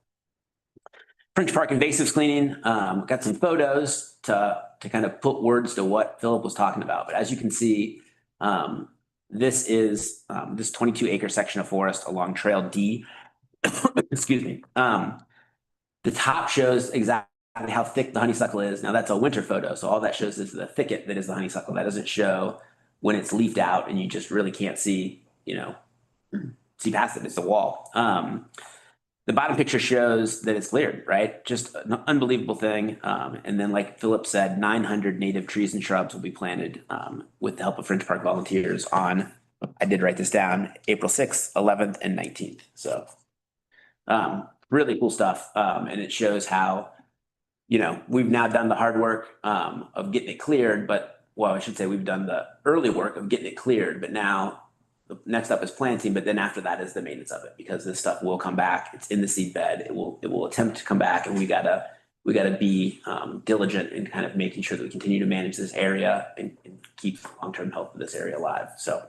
French Park invasives cleaning, got some photos to kind of put words to what Philip was talking about. But as you can see, this is this 22-acre section of forest along Trail D. Excuse me. The top shows exactly how thick the honeysuckle is. Now that's a winter photo, so all that shows is the thicket that is the honeysuckle. That doesn't show when it's leafed out and you just really can't see, see past it. It's a wall. The bottom picture shows that it's cleared, right? Just an unbelievable thing. And then like Philip said, 900 native trees and shrubs will be planted with the help of French Park volunteers on, I did write this down, April 6th, 11th, and 19th. So really cool stuff. And it shows how, we've now done the hard work of getting it cleared, I should say we've done the early work of getting it cleared, but now the next up is planting, but then after that is the maintenance of it, because this stuff will come back. It's in the seed bed. It will attempt to come back, and we gotta be diligent in kind of making sure that we continue to manage this area and keep long-term health of this area alive. So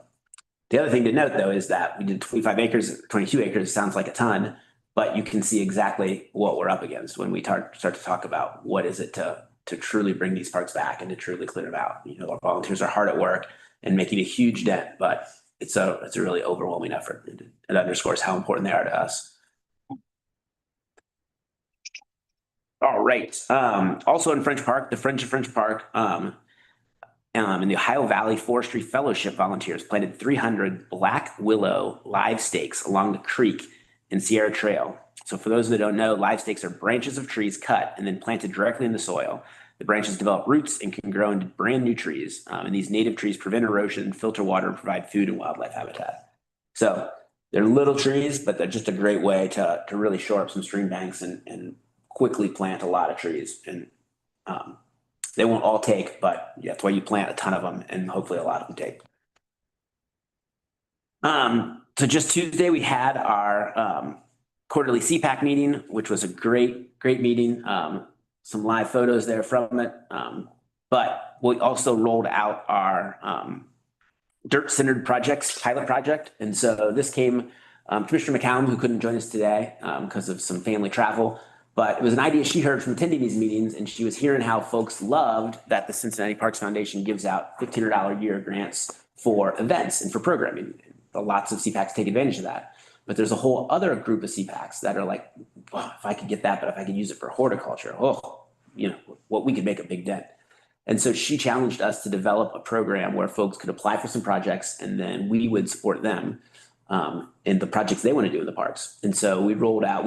the other thing to note though is that we did 25 acres, 22 acres sounds like a ton, but you can see exactly what we're up against when we start to talk about what is it to truly bring these parks back and to truly clear them out. Our volunteers are hard at work and making a huge dent, but it's a really overwhelming effort. It underscores how important they are to us. All right. Also in French Park, the Friends of French Park and the Ohio Valley Forestry Fellowship volunteers planted 300 black willow live stakes along the creek in Sierra Trail. So for those that don't know, live stakes are branches of trees cut and then planted directly in the soil. The branches develop roots and can grow into brand new trees. And these native trees prevent erosion, filter water, and provide food and wildlife habitat. So they're little trees, but they're just a great way to really shore up some stream banks and quickly plant a lot of trees. And they won't all take, but that's why you plant a ton of them, and hopefully a lot of them take. So just Tuesday, we had our quarterly CPAC meeting, which was a great meeting. Some live photos there from it. But we also rolled out our dirt-centered projects pilot project. And so this came, Commissioner McCallum, who couldn't join us today because of some family travel, but it was an idea she heard from attending these meetings, and she was hearing how folks loved that the Cincinnati Parks Foundation gives out $1,500 a year grants for events and for programming. Lots of CPACs take advantage of that. But there's a whole other group of CPACs that are like, oh, if I could get that, but if I could use it for horticulture, what we could make a big dent. And so she challenged us to develop a program where folks could apply for some projects, and then we would support them in the projects they want to do in the parks. And so we rolled out,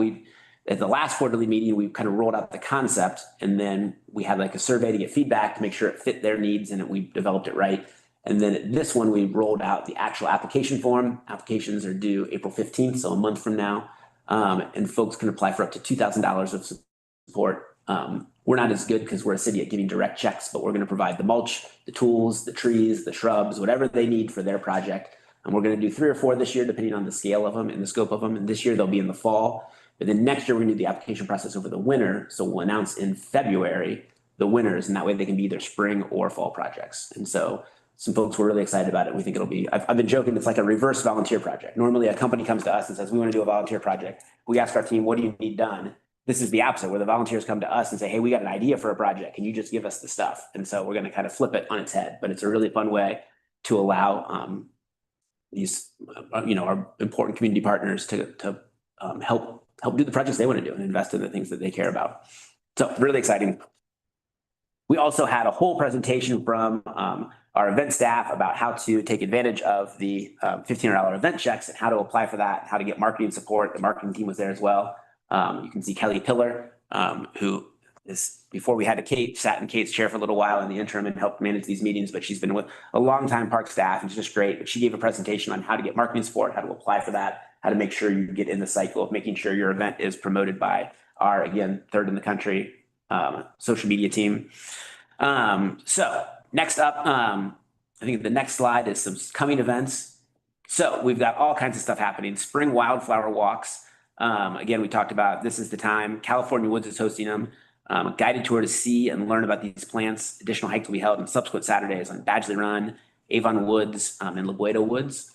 at the last quarterly meeting, we kind of rolled out the concept, and then we had like a survey to get feedback to make sure it fit their needs and we developed it right. And then at this one, we rolled out the actual application form. Applications are due April 15th, so a month from now. And folks can apply for up to $2,000 of support. We're not as good because we're a city at giving direct checks, but we're going to provide the mulch, the tools, the trees, the shrubs, whatever they need for their project. And we're going to do 3 or 4 this year, depending on the scale of them and the scope of them. And this year they'll be in the fall. But then next year, we're going to do the application process over the winter. So we'll announce in February the winners, and that way they can be either spring or fall projects. And so some folks were really excited about it. We think it'll be, I've been joking, it's like a reverse volunteer project. Normally a company comes to us and says, we want to do a volunteer project. We ask our team, what do you need done? This is the opposite, where the volunteers come to us and say, hey, we got an idea for a project. Can you just give us the stuff? And so we're going to kind of flip it on its head, but it's a really fun way to allow these, our important community partners to help help do the projects they want to do and invest in the things that they care about. So really exciting. We also had a whole presentation from our event staff about how to take advantage of the $1,500 event checks and how to apply for that, how to get marketing support. The marketing team was there as well. You can see Kelly Pillar, who is, before we had a Kate, sat in Kate's chair for a little while in the interim and helped manage these meetings, but she's been with a long time park staff and she's just great. But she gave a presentation on how to get marketing support, how to apply for that, how to make sure you get in the cycle of making sure your event is promoted by our, again, third in the country social media team. So next up, I think the next slide is some coming events. So we've got all kinds of stuff happening. Spring wildflower walks. Again, we talked about this is the time. California Woods is hosting them. A guided tour to see and learn about these plants. Additional hikes will be held on subsequent Saturdays on Badgley Run, Avon Woods, and La Guaida Woods.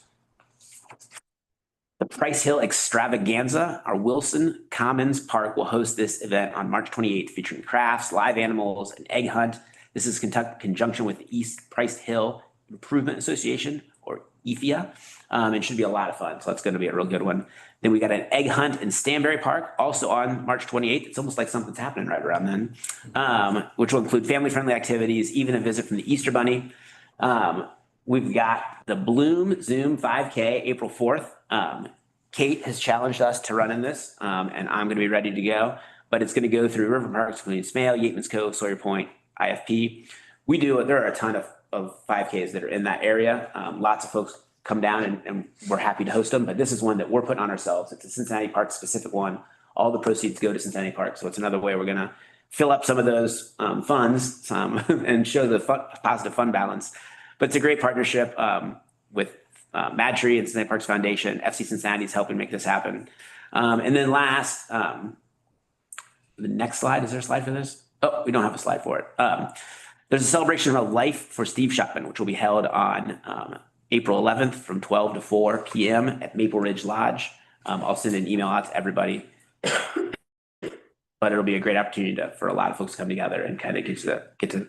The Price Hill Extravaganza, our Wilson Commons Park, will host this event on March 28th, featuring crafts, live animals, an egg hunt. This is in conjunction with the East Price Hill Improvement Association, or EFIA. It should be a lot of fun, so that's going to be a real good one. Then we got an egg hunt in Stanberry Park, also on March 28th. It's almost like something's happening right around then, which will include family-friendly activities, even a visit from the Easter Bunny. We've got the Bloom Zoom 5K, April 4th. Kate has challenged us to run in this, and I'm going to be ready to go. But it's going to go through river parks, including Smale, Yateman's Cove, Sawyer Point, IFP. There are a ton of 5Ks that are in that area. Lots of folks come down and we're happy to host them. But this is one that we're putting on ourselves. It's a Cincinnati Park specific one. All the proceeds go to Cincinnati Park. So it's another way we're going to fill up some of those funds and show the positive fund balance. But it's a great partnership with Mad Tree and Cincinnati Parks Foundation. FC Cincinnati is helping make this happen. And then last, the next slide, is there a slide for this? Oh, we don't have a slide for it. There's a celebration of life for Steve Shopman, which will be held on April 11th from 12 to 4 p.m. at Maple Ridge Lodge. I'll send an email out to everybody. But it'll be a great opportunity for a lot of folks to come together and kind of get to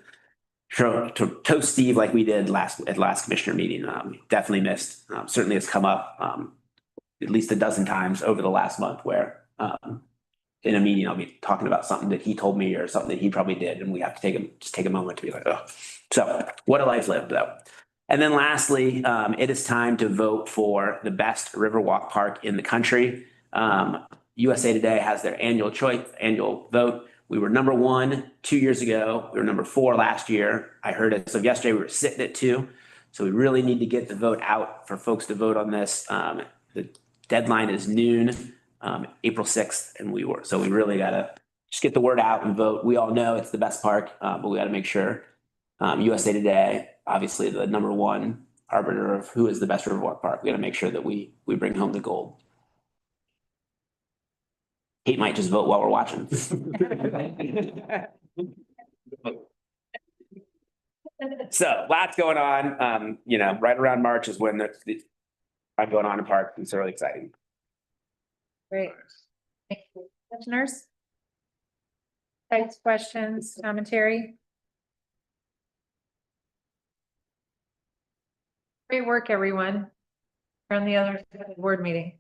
toast Steve like we did at last commissioner meeting. Definitely missed. Certainly has come up at least a dozen times over the last month where in a meeting I'll be talking about something that he told me or something that he probably did, and we have to take a moment to be like, oh. So what a life lived though. And then lastly, it is time to vote for the best Riverwalk park in the country. USA Today has their annual vote. We were number 1 2 years ago. We were number 4 last year. I heard it. So yesterday we were sitting at 2. So we really need to get the vote out for folks to vote on this. The deadline is noon, April 6th. And we really got to just get the word out and vote. We all know it's the best park, but we got to make sure USA Today, obviously the number 1 arbiter of who is the best Riverwalk park. We got to make sure that we bring home the gold. Kate might just vote while we're watching. So lots going on. Right around March is when I'm going on in park. It's really exciting. Great. Thank you. Commissioners? Thanks, questions, commentary? Great work, everyone. From the other board meeting.